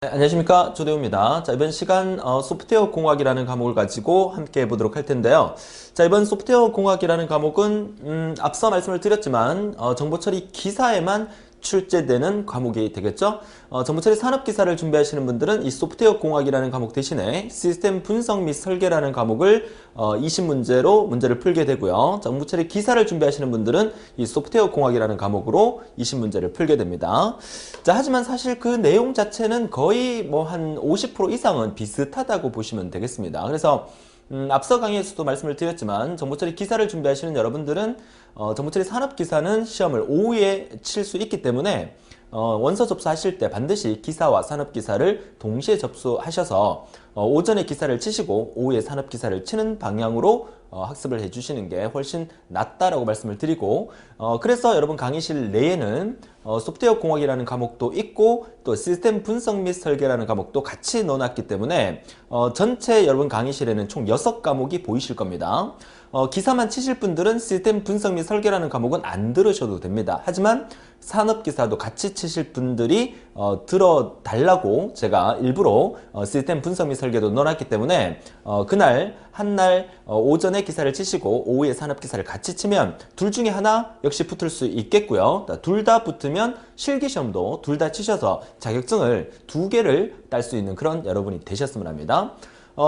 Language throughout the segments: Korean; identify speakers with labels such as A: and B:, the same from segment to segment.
A: 네, 안녕하십니까, 조대호입니다. 자, 이번 시간 소프트웨어 공학이라는 과목을 가지고 함께 해보도록 할 텐데요. 자, 이번 소프트웨어 공학이라는 과목은 앞서 말씀을 드렸지만 정보처리 기사에만 출제되는 과목이 되겠죠. 정보처리 산업기사를 준비하시는 분들은 이 소프트웨어 공학이라는 과목 대신에 시스템 분석 및 설계라는 과목을 20문제로 문제를 풀게 되고요. 정보처리 기사를 준비하시는 분들은 이 소프트웨어 공학이라는 과목으로 20문제를 풀게 됩니다. 자, 하지만 사실 그 내용 자체는 거의 뭐 한 50% 이상은 비슷하다고 보시면 되겠습니다. 그래서 앞서 강의에서도 말씀을 드렸지만 정보처리 기사를 준비하시는 여러분들은 정보처리 산업기사는 시험을 오후에 칠 수 있기 때문에 원서 접수하실 때 반드시 기사와 산업기사를 동시에 접수하셔서 오전에 기사를 치시고 오후에 산업기사를 치는 방향으로 학습을 해주시는 게 훨씬 낫다라고 말씀을 드리고 그래서 여러분 강의실 내에는 소프트웨어 공학이라는 과목도 있고 또 시스템 분석 및 설계라는 과목도 같이 넣어놨기 때문에 전체 여러분 강의실에는 총 6과목이 보이실 겁니다. 기사만 치실 분들은 시스템 분석 및 설계라는 과목은 안 들으셔도 됩니다. 하지만 산업기사도 같이 치실 분들이 들어달라고 제가 일부러 시스템 분석 및 설계도 넣어놨기 때문에 그날 한날 오전에 기사를 치시고 오후에 산업기사를 같이 치면 둘 중에 하나 역시 붙을 수 있겠고요. 둘 다 붙으면 실기시험도 둘 다 치셔서 자격증을 2개를 딸 수 있는 그런 여러분이 되셨으면 합니다.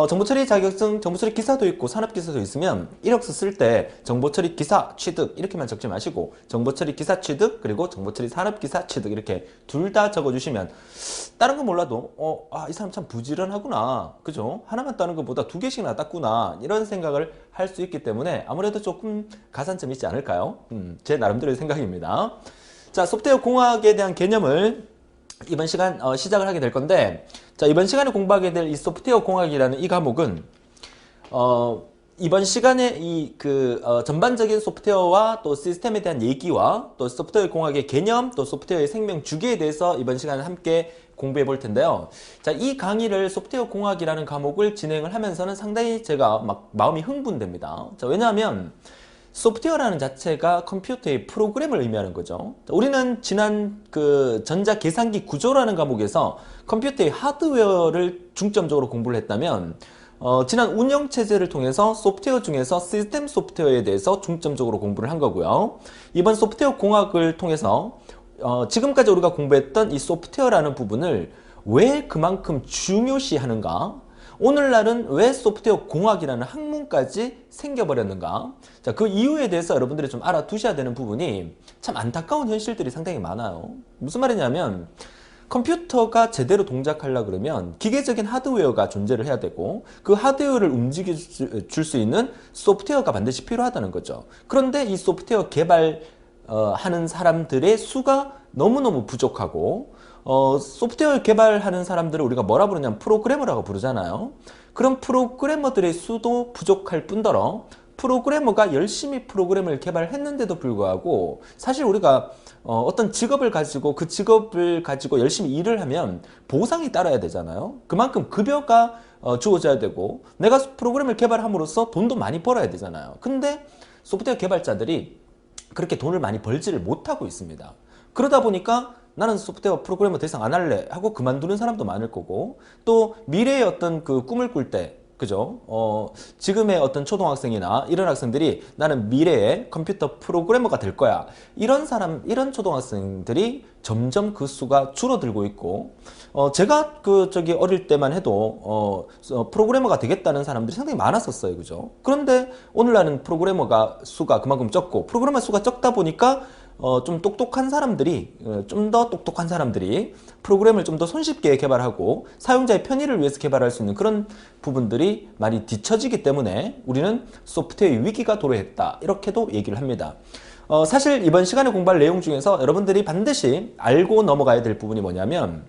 A: 정보처리 자격증, 정보처리 기사도 있고 산업기사도 있으면 이력서 쓸 때 정보처리 기사 취득 이렇게만 적지 마시고 정보처리 기사 취득 그리고 정보처리 산업기사 취득 이렇게 둘 다 적어주시면 다른 건 몰라도 이 사람 참 부지런하구나, 그죠? 하나만 따는 것보다 2개씩이나 땄구나 이런 생각을 할 수 있기 때문에 아무래도 조금 가산점이 있지 않을까요? 제 나름대로의 생각입니다. 자, 소프트웨어 공학에 대한 개념을 이번 시간 시작을 하게 될 건데, 자, 이번 시간에 공부하게 될 이 소프트웨어 공학이라는 이 과목은 이번 시간에 전반적인 소프트웨어와 또 시스템에 대한 얘기와 또 소프트웨어 공학의 개념, 또 소프트웨어의 생명 주기에 대해서 이번 시간에 함께 공부해 볼 텐데요. 자, 이 강의를 소프트웨어 공학이라는 과목을 진행을 하면서는 상당히 제가 막 마음이 흥분됩니다. 자, 왜냐하면 소프트웨어라는 자체가 컴퓨터의 프로그램을 의미하는 거죠. 우리는 지난 전자계산기 구조라는 과목에서 컴퓨터의 하드웨어를 중점적으로 공부를 했다면 지난 운영체제를 통해서 소프트웨어 중에서 시스템 소프트웨어에 대해서 중점적으로 공부를 한 거고요. 이번 소프트웨어 공학을 통해서 지금까지 우리가 공부했던 이 소프트웨어라는 부분을 왜 그만큼 중요시하는가, 오늘날은 왜 소프트웨어 공학이라는 학문까지 생겨버렸는가, 자, 그 이유에 대해서 여러분들이 좀 알아두셔야 되는 부분이 참 안타까운 현실들이 상당히 많아요. 무슨 말이냐면 컴퓨터가 제대로 동작하려고 그러면 기계적인 하드웨어가 존재를 해야 되고 그 하드웨어를 움직여 줄 수 있는 소프트웨어가 반드시 필요하다는 거죠. 그런데 이 소프트웨어 개발 하는 사람들의 수가 너무너무 부족하고 소프트웨어 개발하는 사람들을 우리가 뭐라 부르냐면 프로그래머라고 부르잖아요. 그런 프로그래머들의 수도 부족할 뿐더러 프로그래머가 열심히 프로그램을 개발했는데도 불구하고 사실 우리가 어떤 직업을 가지고 그 직업을 가지고 열심히 일을 하면 보상이 따라야 되잖아요. 그만큼 급여가 주어져야 되고 내가 프로그램을 개발함으로써 돈도 많이 벌어야 되잖아요. 근데 소프트웨어 개발자들이 그렇게 돈을 많이 벌지를 못하고 있습니다. 그러다 보니까 나는 소프트웨어 프로그래머 더 이상 안 할래 하고 그만두는 사람도 많을 거고, 또 미래의 어떤 그 꿈을 꿀 때, 그죠? 지금의 어떤 초등학생이나 이런 학생들이 나는 미래의 컴퓨터 프로그래머가 될 거야, 이런 이런 초등학생들이 점점 그 수가 줄어들고 있고, 제가 어릴 때만 해도 프로그래머가 되겠다는 사람들이 상당히 많았었어요, 그죠? 그런데 오늘날은 프로그래머가 수가 그만큼 적고, 프로그래머 수가 적다 보니까 좀 똑똑한 사람들이, 좀 더 똑똑한 사람들이 프로그램을 좀 더 손쉽게 개발하고 사용자의 편의를 위해서 개발할 수 있는 그런 부분들이 많이 뒤처지기 때문에 우리는 소프트웨어 위기가 도래했다, 이렇게도 얘기를 합니다. 사실 이번 시간에 공부할 내용 중에서 여러분들이 반드시 알고 넘어가야 될 부분이 뭐냐면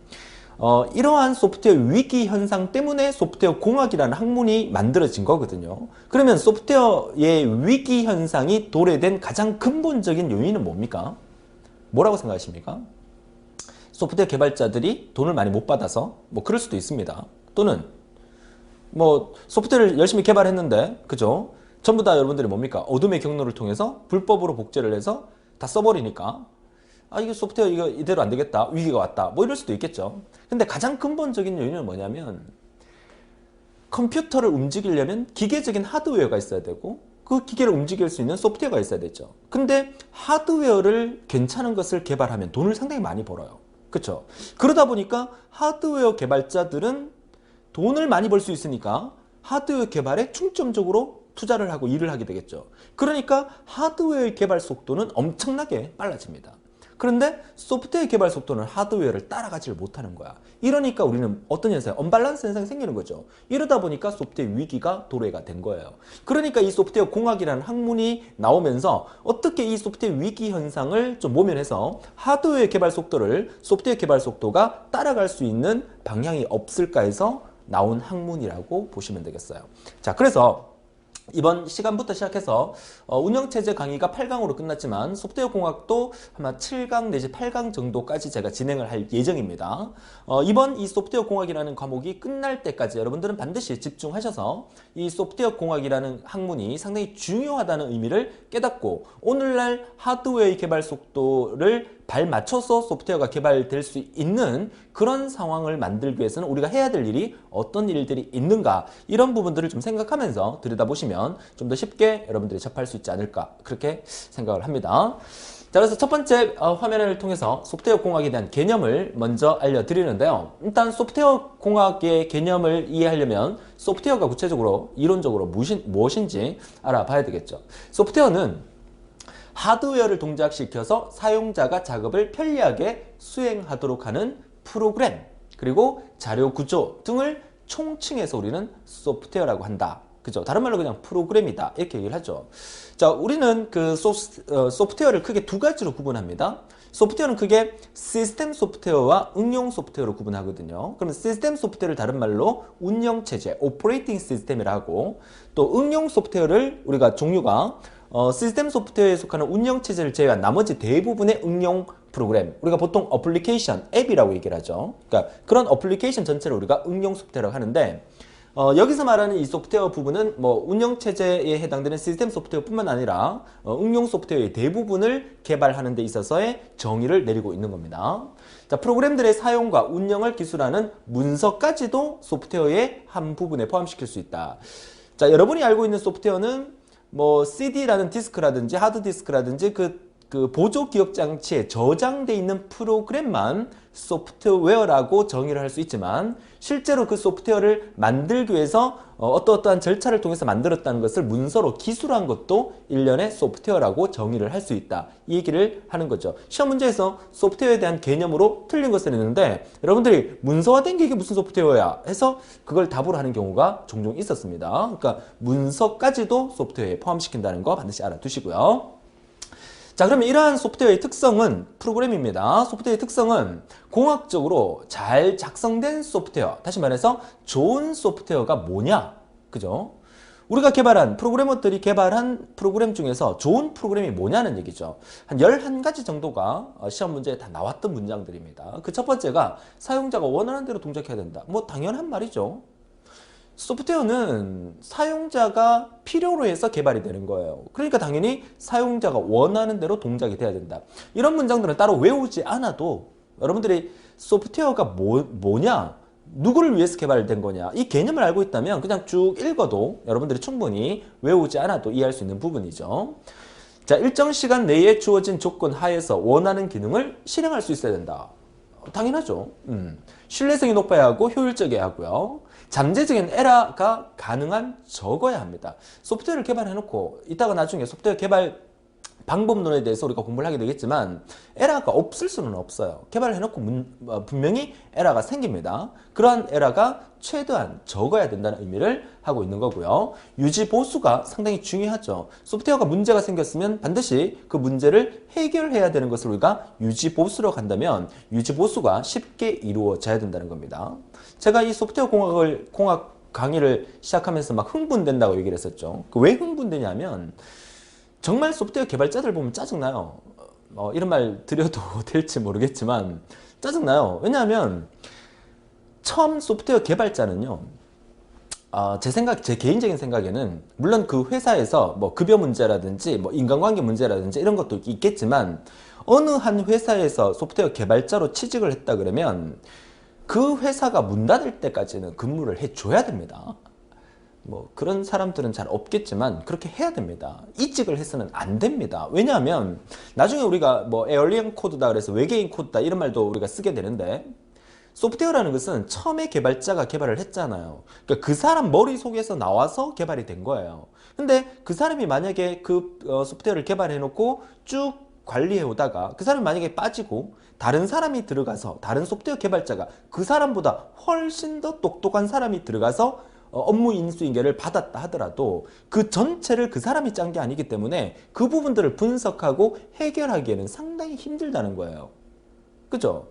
A: 이러한 소프트웨어 위기 현상 때문에 소프트웨어 공학이라는 학문이 만들어진 거거든요. 그러면 소프트웨어의 위기 현상이 도래된 가장 근본적인 요인은 뭡니까? 뭐라고 생각하십니까? 소프트웨어 개발자들이 돈을 많이 못 받아서 뭐 그럴 수도 있습니다. 또는 뭐 소프트웨어를 열심히 개발했는데, 그죠? 전부 다 여러분들이 뭡니까? 어둠의 경로를 통해서 불법으로 복제를 해서 다 써버리니까 아, 이거 소프트웨어 이거 이대로 안 되겠다. 위기가 왔다. 뭐 이럴 수도 있겠죠. 근데 가장 근본적인 요인은 뭐냐면 컴퓨터를 움직이려면 기계적인 하드웨어가 있어야 되고 그 기계를 움직일 수 있는 소프트웨어가 있어야 되죠. 근데 하드웨어를 괜찮은 것을 개발하면 돈을 상당히 많이 벌어요. 그렇죠? 그러다 보니까 하드웨어 개발자들은 돈을 많이 벌 수 있으니까 하드웨어 개발에 중점적으로 투자를 하고 일을 하게 되겠죠. 그러니까 하드웨어 개발 속도는 엄청나게 빨라집니다. 그런데 소프트웨어 개발 속도는 하드웨어를 따라가지를 못하는 거야. 이러니까 우리는 어떤 현상, 언밸런스 현상이 생기는 거죠. 이러다 보니까 소프트웨어 위기가 도래가 된 거예요. 그러니까 이 소프트웨어 공학이라는 학문이 나오면서 어떻게 이 소프트웨어 위기 현상을 좀 모면해서 하드웨어 개발 속도를 소프트웨어 개발 속도가 따라갈 수 있는 방향이 없을까 해서 나온 학문이라고 보시면 되겠어요. 자, 그래서 이번 시간부터 시작해서 운영체제 강의가 8강으로 끝났지만 소프트웨어 공학도 아마 7강 내지 8강 정도까지 제가 진행을 할 예정입니다. 이번 이 소프트웨어 공학이라는 과목이 끝날 때까지 여러분들은 반드시 집중하셔서 이 소프트웨어 공학이라는 학문이 상당히 중요하다는 의미를 깨닫고 오늘날 하드웨어의 개발 속도를 발맞춰서 소프트웨어가 개발될 수 있는 그런 상황을 만들기 위해서는 우리가 해야 될 일이 어떤 일들이 있는가, 이런 부분들을 좀 생각하면서 들여다보시면 좀 더 쉽게 여러분들이 접할 수 있지 않을까, 그렇게 생각을 합니다. 자, 그래서 첫 번째 화면을 통해서 소프트웨어 공학에 대한 개념을 먼저 알려드리는데요. 일단 소프트웨어 공학의 개념을 이해하려면 소프트웨어가 구체적으로 이론적으로 무엇인지 알아봐야 되겠죠. 소프트웨어는 하드웨어를 동작시켜서 사용자가 작업을 편리하게 수행하도록 하는 프로그램, 그리고 자료 구조 등을 총칭해서 우리는 소프트웨어라고 한다. 그죠? 다른 말로 그냥 프로그램이다, 이렇게 얘기를 하죠. 자, 우리는 그 소프트웨어를 크게 두 가지로 구분합니다. 소프트웨어는 크게 시스템 소프트웨어와 응용 소프트웨어로 구분하거든요. 그럼 시스템 소프트웨어를 다른 말로 운영체제, 오퍼레이팅 시스템이라고 하고, 또 응용 소프트웨어를 우리가 종류가 시스템 소프트웨어에 속하는 운영체제를 제외한 나머지 대부분의 응용 프로그램, 우리가 보통 어플리케이션, 앱이라고 얘기를 하죠. 그러니까 그런 어플리케이션 전체를 우리가 응용 소프트웨어라고 하는데, 여기서 말하는 이 소프트웨어 부분은 뭐 운영체제에 해당되는 시스템 소프트웨어뿐만 아니라 응용 소프트웨어의 대부분을 개발하는 데 있어서의 정의를 내리고 있는 겁니다. 자, 프로그램들의 사용과 운영을 기술하는 문서까지도 소프트웨어의 한 부분에 포함시킬 수 있다. 자, 여러분이 알고 있는 소프트웨어는 뭐 CD라는 디스크라든지 하드디스크라든지 그 보조 기억 장치에 저장되어 있는 프로그램만 소프트웨어라고 정의를 할 수 있지만, 실제로 그 소프트웨어를 만들기 위해서 어떠한 절차를 통해서 만들었다는 것을 문서로 기술한 것도 일련의 소프트웨어라고 정의를 할 수 있다, 이 얘기를 하는 거죠. 시험 문제에서 소프트웨어에 대한 개념으로 틀린 것을 했는데 여러분들이 문서화된 게 이게 무슨 소프트웨어야 해서 그걸 답으로 하는 경우가 종종 있었습니다. 그러니까 문서까지도 소프트웨어에 포함시킨다는 거 반드시 알아두시고요. 자, 그러면 이러한 소프트웨어의 특성은 프로그램입니다. 소프트웨어의 특성은 공학적으로 잘 작성된 소프트웨어, 다시 말해서 좋은 소프트웨어가 뭐냐, 그죠? 우리가 개발한, 프로그래머들이 개발한 프로그램 중에서 좋은 프로그램이 뭐냐는 얘기죠. 한 11가지 정도가 시험 문제에 다 나왔던 문장들입니다. 그 첫 번째가 사용자가 원하는 대로 동작해야 된다. 뭐 당연한 말이죠. 소프트웨어는 사용자가 필요로 해서 개발이 되는 거예요. 그러니까 당연히 사용자가 원하는 대로 동작이 돼야 된다. 이런 문장들은 따로 외우지 않아도 여러분들이 소프트웨어가 뭐냐, 누구를 위해서 개발된 거냐, 이 개념을 알고 있다면 그냥 쭉 읽어도 여러분들이 충분히 외우지 않아도 이해할 수 있는 부분이죠. 자, 일정 시간 내에 주어진 조건 하에서 원하는 기능을 실행할 수 있어야 된다. 당연하죠. 신뢰성이 높아야 하고 효율적이어야 하고요. 잠재적인 에러가 가능한 적어야 합니다. 소프트웨어를 개발해놓고 이따가 나중에 소프트웨어 개발 방법론에 대해서 우리가 공부를 하게 되겠지만 에러가 없을 수는 없어요. 개발해놓고 분명히 에러가 생깁니다. 그러한 에러가 최대한 적어야 된다는 의미를 하고 있는 거고요. 유지 보수가 상당히 중요하죠. 소프트웨어가 문제가 생겼으면 반드시 그 문제를 해결해야 되는 것을 우리가 유지 보수로 간다면 유지 보수가 쉽게 이루어져야 된다는 겁니다. 제가 이 소프트웨어 공학 강의를 시작하면서 막 흥분된다고 얘기를 했었죠. 왜 흥분되냐면 정말 소프트웨어 개발자들 보면 짜증나요. 이런 말 드려도 될지 모르겠지만 짜증나요. 왜냐하면 처음 소프트웨어 개발자는요, 제 개인적인 생각에는 물론 그 회사에서 뭐 급여 문제라든지 뭐 인간관계 문제라든지 이런 것도 있겠지만 어느 한 회사에서 소프트웨어 개발자로 취직을 했다 그러면 그 회사가 문 닫을 때까지는 근무를 해줘야 됩니다. 뭐 그런 사람들은 잘 없겠지만 그렇게 해야 됩니다. 이직을 해서는 안 됩니다. 왜냐하면 나중에 우리가 뭐 에얼리언 코드다 그래서 외계인 코드다 이런 말도 우리가 쓰게 되는데, 소프트웨어라는 것은 처음에 개발자가 개발을 했잖아요. 그러니까 그 사람 머릿속에서 나와서 개발이 된 거예요. 근데 그 사람이 만약에 그 소프트웨어를 개발해 놓고 쭉 관리해 오다가 그 사람이 만약에 빠지고 다른 사람이 들어가서, 다른 소프트웨어 개발자가 그 사람보다 훨씬 더 똑똑한 사람이 들어가서 업무 인수인계를 받았다 하더라도 그 전체를 그 사람이 짠 게 아니기 때문에 그 부분들을 분석하고 해결하기에는 상당히 힘들다는 거예요. 그죠?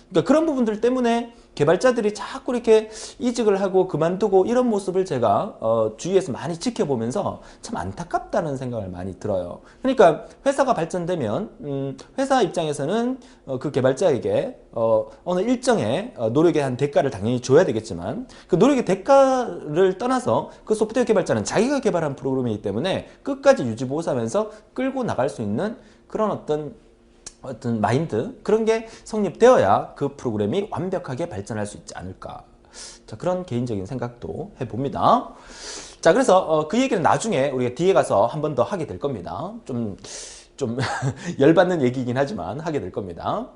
A: 그러니까 그런 부분들 때문에 개발자들이 자꾸 이렇게 이직을 하고 그만두고 이런 모습을 제가 주위에서 많이 지켜보면서 참 안타깝다는 생각을 많이 들어요. 그러니까 회사가 발전되면 회사 입장에서는 그 개발자에게 어느 일정의 노력에 한 대가를 당연히 줘야 되겠지만, 그 노력의 대가를 떠나서 그 소프트웨어 개발자는 자기가 개발한 프로그램이기 때문에 끝까지 유지보수하면서 끌고 나갈 수 있는 그런 어떤 마인드, 그런 게 성립되어야 그 프로그램이 완벽하게 발전할 수 있지 않을까. 자, 그런 개인적인 생각도 해봅니다. 자, 그래서 그 얘기는 나중에 우리가 뒤에 가서 한 번 더 하게 될 겁니다. 좀 열받는 얘기이긴 하지만 하게 될 겁니다.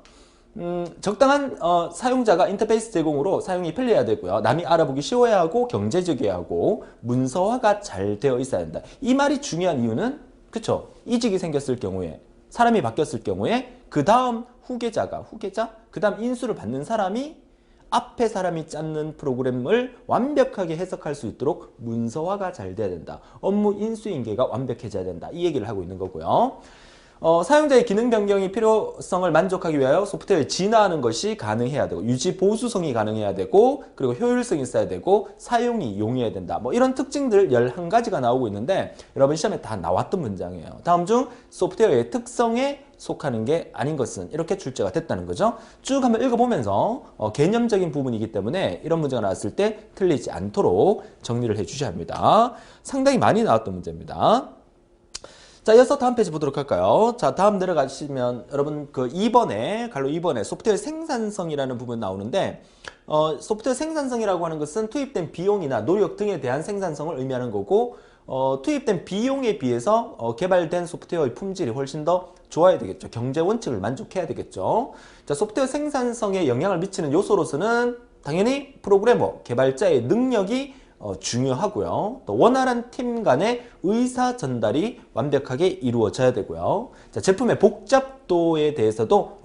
A: 적당한 사용자가 인터페이스 제공으로 사용이 편리해야 되고요. 남이 알아보기 쉬워야 하고 경제적이어야 하고 문서화가 잘 되어 있어야 된다. 이 말이 중요한 이유는, 그쵸? 이직이 생겼을 경우에, 사람이 바뀌었을 경우에 그 다음 후계자, 그 다음 인수를 받는 사람이 앞에 사람이 짰는 프로그램을 완벽하게 해석할 수 있도록 문서화가 잘 돼야 된다. 업무 인수인계가 완벽해져야 된다. 이 얘기를 하고 있는 거고요. 사용자의 기능 변경이 필요성을 만족하기 위하여 소프트웨어를 진화하는 것이 가능해야 되고, 유지 보수성이 가능해야 되고, 그리고 효율성이 있어야 되고, 사용이 용이해야 된다. 뭐 이런 특징들 11가지가 나오고 있는데 여러분 시험에 다 나왔던 문장이에요. 다음 중 소프트웨어의 특성에 속하는 게 아닌 것은, 이렇게 출제가 됐다는 거죠. 쭉 한번 읽어보면서 개념적인 부분이기 때문에 이런 문제가 나왔을 때 틀리지 않도록 정리를 해 주셔야 합니다. 상당히 많이 나왔던 문제입니다. 자, 이어서 다음 페이지 보도록 할까요? 자, 다음 내려가시면 여러분 그 2번에, 갈로 2번에 소프트웨어 생산성이라는 부분 나오는데, 소프트웨어 생산성이라고 하는 것은 투입된 비용이나 노력 등에 대한 생산성을 의미하는 거고, 투입된 비용에 비해서 개발된 소프트웨어의 품질이 훨씬 더 좋아야 되겠죠. 경제 원칙을 만족해야 되겠죠. 자, 소프트웨어 생산성에 영향을 미치는 요소로서는 당연히 프로그래머, 개발자의 능력이 중요하고요. 또 원활한 팀 간의 의사 전달이 완벽하게 이루어져야 되고요. 자, 제품의 복잡도에 대해서도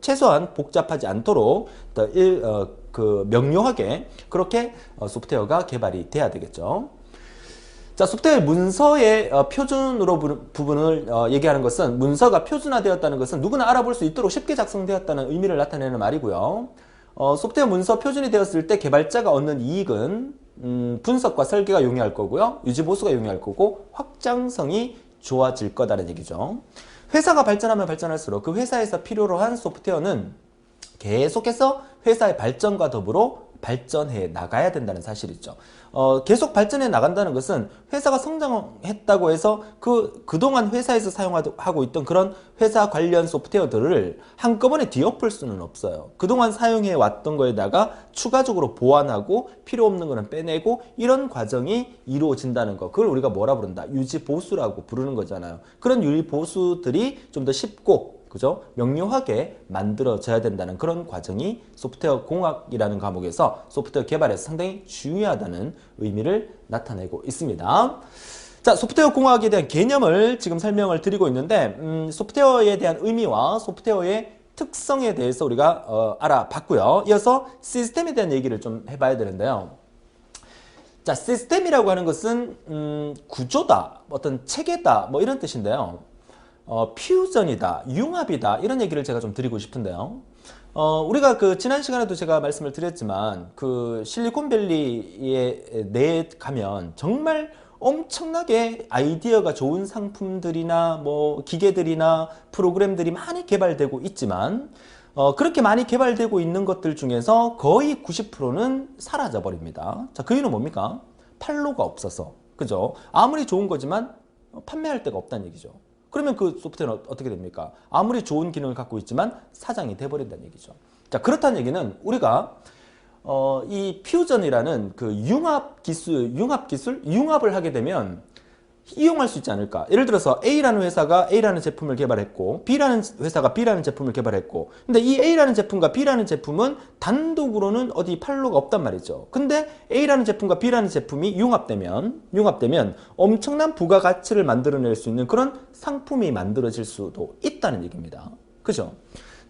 A: 최소한 복잡하지 않도록 명료하게 그렇게 소프트웨어가 개발이 돼야 되겠죠. 자, 소프트웨어 문서의 표준으로 부분을 얘기하는 것은, 문서가 표준화되었다는 것은 누구나 알아볼 수 있도록 쉽게 작성되었다는 의미를 나타내는 말이고요. 소프트웨어 문서 표준이 되었을 때 개발자가 얻는 이익은 분석과 설계가 용이할 거고요. 유지보수가 용이할 거고 확장성이 좋아질 거다라는 얘기죠. 회사가 발전하면 발전할수록 그 회사에서 필요로 한 소프트웨어는 계속해서 회사의 발전과 더불어 발전해 나가야 된다는 사실이죠. 계속 발전해 나간다는 것은 회사가 성장했다고 해서 그동안 회사에서 사용하고 있던 그런 회사 관련 소프트웨어들을 한꺼번에 뒤엎을 수는 없어요. 그동안 사용해 왔던 거에다가 추가적으로 보완하고 필요 없는 거는 빼내고 이런 과정이 이루어진다는 거. 그걸 우리가 뭐라 부른다? 유지보수라고 부르는 거잖아요. 그런 유지보수들이 좀 더 쉽고, 그죠? 명료하게 만들어져야 된다는 그런 과정이 소프트웨어 공학이라는 과목에서 소프트웨어 개발에서 상당히 중요하다는 의미를 나타내고 있습니다. 자, 소프트웨어 공학에 대한 개념을 지금 설명을 드리고 있는데, 소프트웨어에 대한 의미와 소프트웨어의 특성에 대해서 우리가 알아봤고요. 이어서 시스템에 대한 얘기를 좀 해봐야 되는데요. 자, 시스템이라고 하는 것은 구조다, 어떤 체계다, 뭐 이런 뜻인데요. 퓨전이다, 융합이다, 이런 얘기를 제가 좀 드리고 싶은데요. 우리가 그 지난 시간에도 제가 말씀을 드렸지만 그 실리콘밸리에 내에 가면 정말 엄청나게 아이디어가 좋은 상품들이나 뭐 기계들이나 프로그램들이 많이 개발되고 있지만 그렇게 많이 개발되고 있는 것들 중에서 거의 90%는 사라져 버립니다. 자, 그 이유는 뭡니까? 판로가 없어서. 그죠? 아무리 좋은 거지만 판매할 데가 없다는 얘기죠. 그러면 그 소프트웨어는 어떻게 됩니까? 아무리 좋은 기능을 갖고 있지만 사장이 돼버린다는 얘기죠. 자, 그렇다는 얘기는 우리가 이 퓨전이라는 그 융합을 하게 되면 이용할 수 있지 않을까. 예를 들어서 A라는 회사가 A라는 제품을 개발했고 B라는 회사가 B라는 제품을 개발했고, 근데 이 A라는 제품과 B라는 제품은 단독으로는 어디 팔로가 없단 말이죠. 근데 A라는 제품과 B라는 제품이 융합되면 엄청난 부가가치를 만들어낼 수 있는 그런 상품이 만들어질 수도 있다는 얘기입니다. 그죠?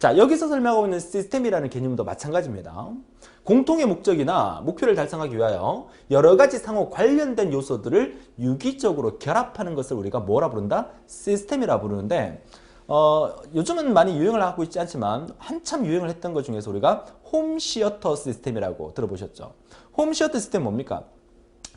A: 자, 여기서 설명하고 있는 시스템이라는 개념도 마찬가지입니다. 공통의 목적이나 목표를 달성하기 위하여 여러 가지 상호 관련된 요소들을 유기적으로 결합하는 것을 우리가 뭐라 부른다? 시스템이라 부르는데, 요즘은 많이 유행을 하고 있지 않지만 한참 유행을 했던 것 중에서 우리가 홈시어터 시스템이라고 들어보셨죠? 홈시어터 시스템 뭡니까?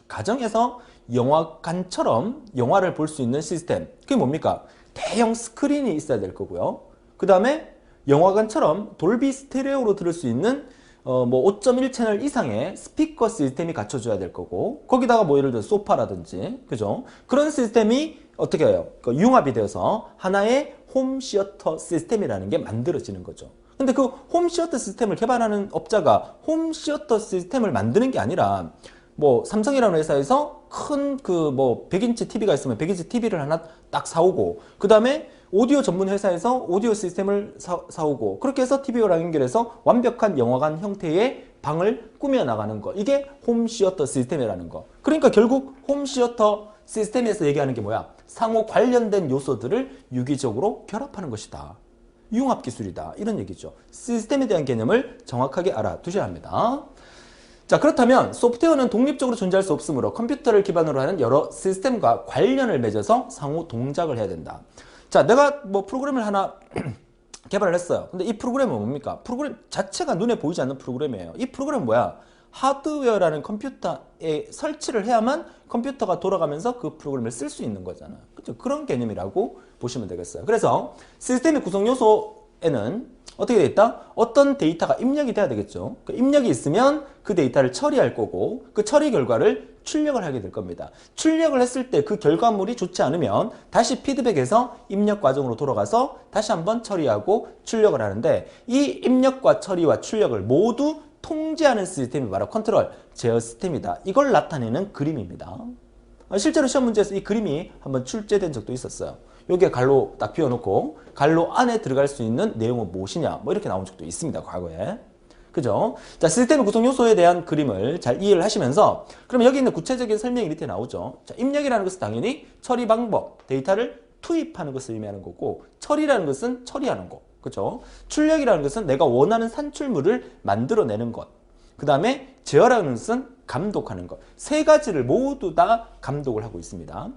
A: 가정에서 영화관처럼 영화를 볼 수 있는 시스템. 그게 뭡니까? 대형 스크린이 있어야 될 거고요. 그 다음에 영화관처럼 돌비 스테레오로 들을 수 있는 5.1 채널 이상의 스피커 시스템이 갖춰줘야 될 거고, 거기다가 뭐 예를 들어 소파라든지, 그죠? 그런 시스템이 어떻게 해요? 융합이 되어서 하나의 홈시어터 시스템이라는 게 만들어지는 거죠. 근데 그 홈시어터 시스템을 개발하는 업자가 홈시어터 시스템을 만드는 게 아니라, 삼성이라는 회사에서 큰 100인치 TV가 있으면 100인치 TV를 하나 딱 사오고, 그 다음에 오디오 전문 회사에서 오디오 시스템을 사오고, 그렇게 해서 TV랑 연결해서 완벽한 영화관 형태의 방을 꾸며 나가는 거. 이게 홈시어터 시스템이라는 거. 그러니까 결국 홈시어터 시스템에서 얘기하는 게 뭐야? 상호 관련된 요소들을 유기적으로 결합하는 것이다. 융합 기술이다. 이런 얘기죠. 시스템에 대한 개념을 정확하게 알아두셔야 합니다. 자, 그렇다면 소프트웨어는 독립적으로 존재할 수 없으므로 컴퓨터를 기반으로 하는 여러 시스템과 관련을 맺어서 상호 동작을 해야 된다. 자, 내가 프로그램을 하나 개발을 했어요. 근데 이 프로그램은 뭡니까? 프로그램 자체가 눈에 보이지 않는 프로그램이에요. 이 프로그램은 뭐야? 하드웨어라는 컴퓨터에 설치를 해야만 컴퓨터가 돌아가면서 그 프로그램을 쓸 수 있는 거잖아요. 그렇죠? 그런 개념이라고 보시면 되겠어요. 그래서 시스템의 구성 요소에는 어떻게 돼 있다? 어떤 데이터가 입력이 돼야 되겠죠. 그 입력이 있으면 그 데이터를 처리할 거고, 그 처리 결과를 출력을 하게 될 겁니다. 출력을 했을 때 그 결과물이 좋지 않으면 다시 피드백해서 입력 과정으로 돌아가서 다시 한번 처리하고 출력을 하는데, 이 입력과 처리와 출력을 모두 통제하는 시스템이 바로 컨트롤 제어 시스템이다. 이걸 나타내는 그림입니다. 실제로 시험 문제에서 이 그림이 한번 출제된 적도 있었어요. 여기에 갈로 딱 비워놓고 갈로 안에 들어갈 수 있는 내용은 무엇이냐, 이렇게 나온 적도 있습니다, 과거에. 그죠? 자, 시스템의 구성 요소에 대한 그림을 잘 이해를 하시면서, 그럼 여기 있는 구체적인 설명이 밑에 나오죠. 자, 입력이라는 것은 당연히 처리 방법, 데이터를 투입하는 것을 의미하는 거고, 처리라는 것은 처리하는 거. 그죠? 출력이라는 것은 내가 원하는 산출물을 만들어내는 것. 그 다음에 제어라는 것은 감독하는 것. 세 가지를 모두 다 감독을 하고 있습니다.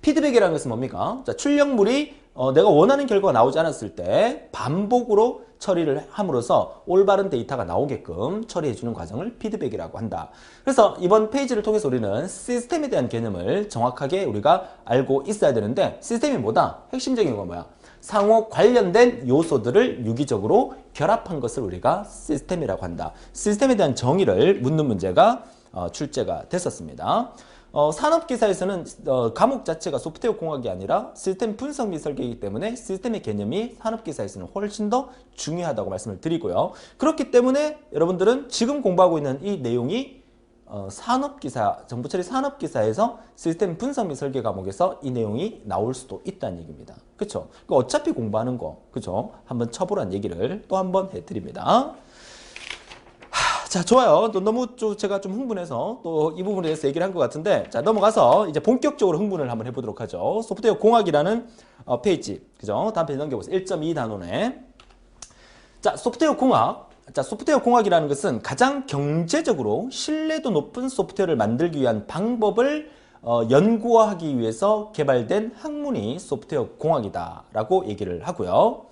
A: 피드백이라는 것은 뭡니까? 자, 출력물이 내가 원하는 결과가 나오지 않았을 때 반복으로 처리를 함으로써 올바른 데이터가 나오게끔 처리해주는 과정을 피드백이라고 한다. 그래서 이번 페이지를 통해서 우리는 시스템에 대한 개념을 정확하게 우리가 알고 있어야 되는데, 시스템이 뭐다? 핵심적인 건 뭐야? 상호 관련된 요소들을 유기적으로 결합한 것을 우리가 시스템이라고 한다. 시스템에 대한 정의를 묻는 문제가 출제가 됐었습니다. 산업기사에서는 과목 자체가 소프트웨어 공학이 아니라 시스템 분석 및 설계이기 때문에 시스템의 개념이 산업기사에서는 훨씬 더 중요하다고 말씀을 드리고요. 그렇기 때문에 여러분들은 지금 공부하고 있는 이 내용이 산업기사, 정보처리 산업기사에서 시스템 분석 및 설계 과목에서 이 내용이 나올 수도 있다는 얘기입니다. 그쵸? 어차피 공부하는 거, 그쵸? 한번 쳐보라는 얘기를 또 한번 해드립니다. 자, 좋아요. 또 너무 제가 좀 흥분해서 또 이 부분에 대해서 얘기를 한 것 같은데, 자, 넘어가서 이제 본격적으로 흥분을 한번 해보도록 하죠. 소프트웨어 공학이라는 페이지, 그죠? 다음 페이지 넘겨보세요. 1.2 단원에. 자, 소프트웨어 공학. 자, 소프트웨어 공학이라는 것은 가장 경제적으로 신뢰도 높은 소프트웨어를 만들기 위한 방법을 연구하기 위해서 개발된 학문이 소프트웨어 공학이다라고 얘기를 하고요.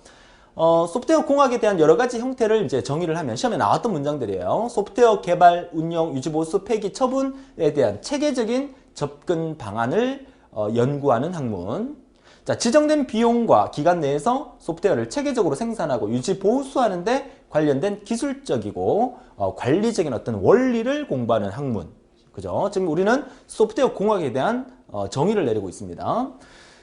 A: 소프트웨어 공학에 대한 여러 가지 형태를 이제 정의를 하면 시험에 나왔던 문장들이에요. 소프트웨어 개발, 운영, 유지, 보수, 폐기, 처분에 대한 체계적인 접근 방안을 연구하는 학문. 자, 지정된 비용과 기간 내에서 소프트웨어를 체계적으로 생산하고 유지, 보수하는 데 관련된 기술적이고 관리적인 어떤 원리를 공부하는 학문. 그죠? 지금 우리는 소프트웨어 공학에 대한 정의를 내리고 있습니다.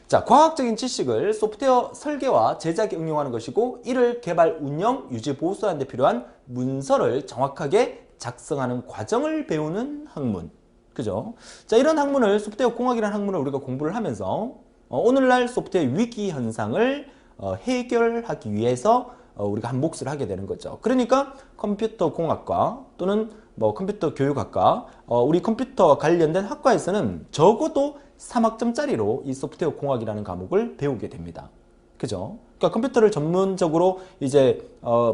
A: 자, 과학적인 지식을 소프트웨어 설계와 제작에 응용하는 것이고 이를 개발, 운영, 유지, 보수하는 데 필요한 문서를 정확하게 작성하는 과정을 배우는 학문. 그죠? 자, 이런 학문을 소프트웨어 공학이라는 학문을 우리가 공부를 하면서 오늘날 소프트웨어 위기 현상을 해결하기 위해서 우리가 한 몫을 하게 되는 거죠. 그러니까 컴퓨터 공학과 또는 뭐 컴퓨터 교육학과, 우리 컴퓨터 관련된 학과에서는 적어도 3학점짜리로 이 소프트웨어 공학이라는 과목을 배우게 됩니다. 그죠? 그러니까 컴퓨터를 전문적으로 이제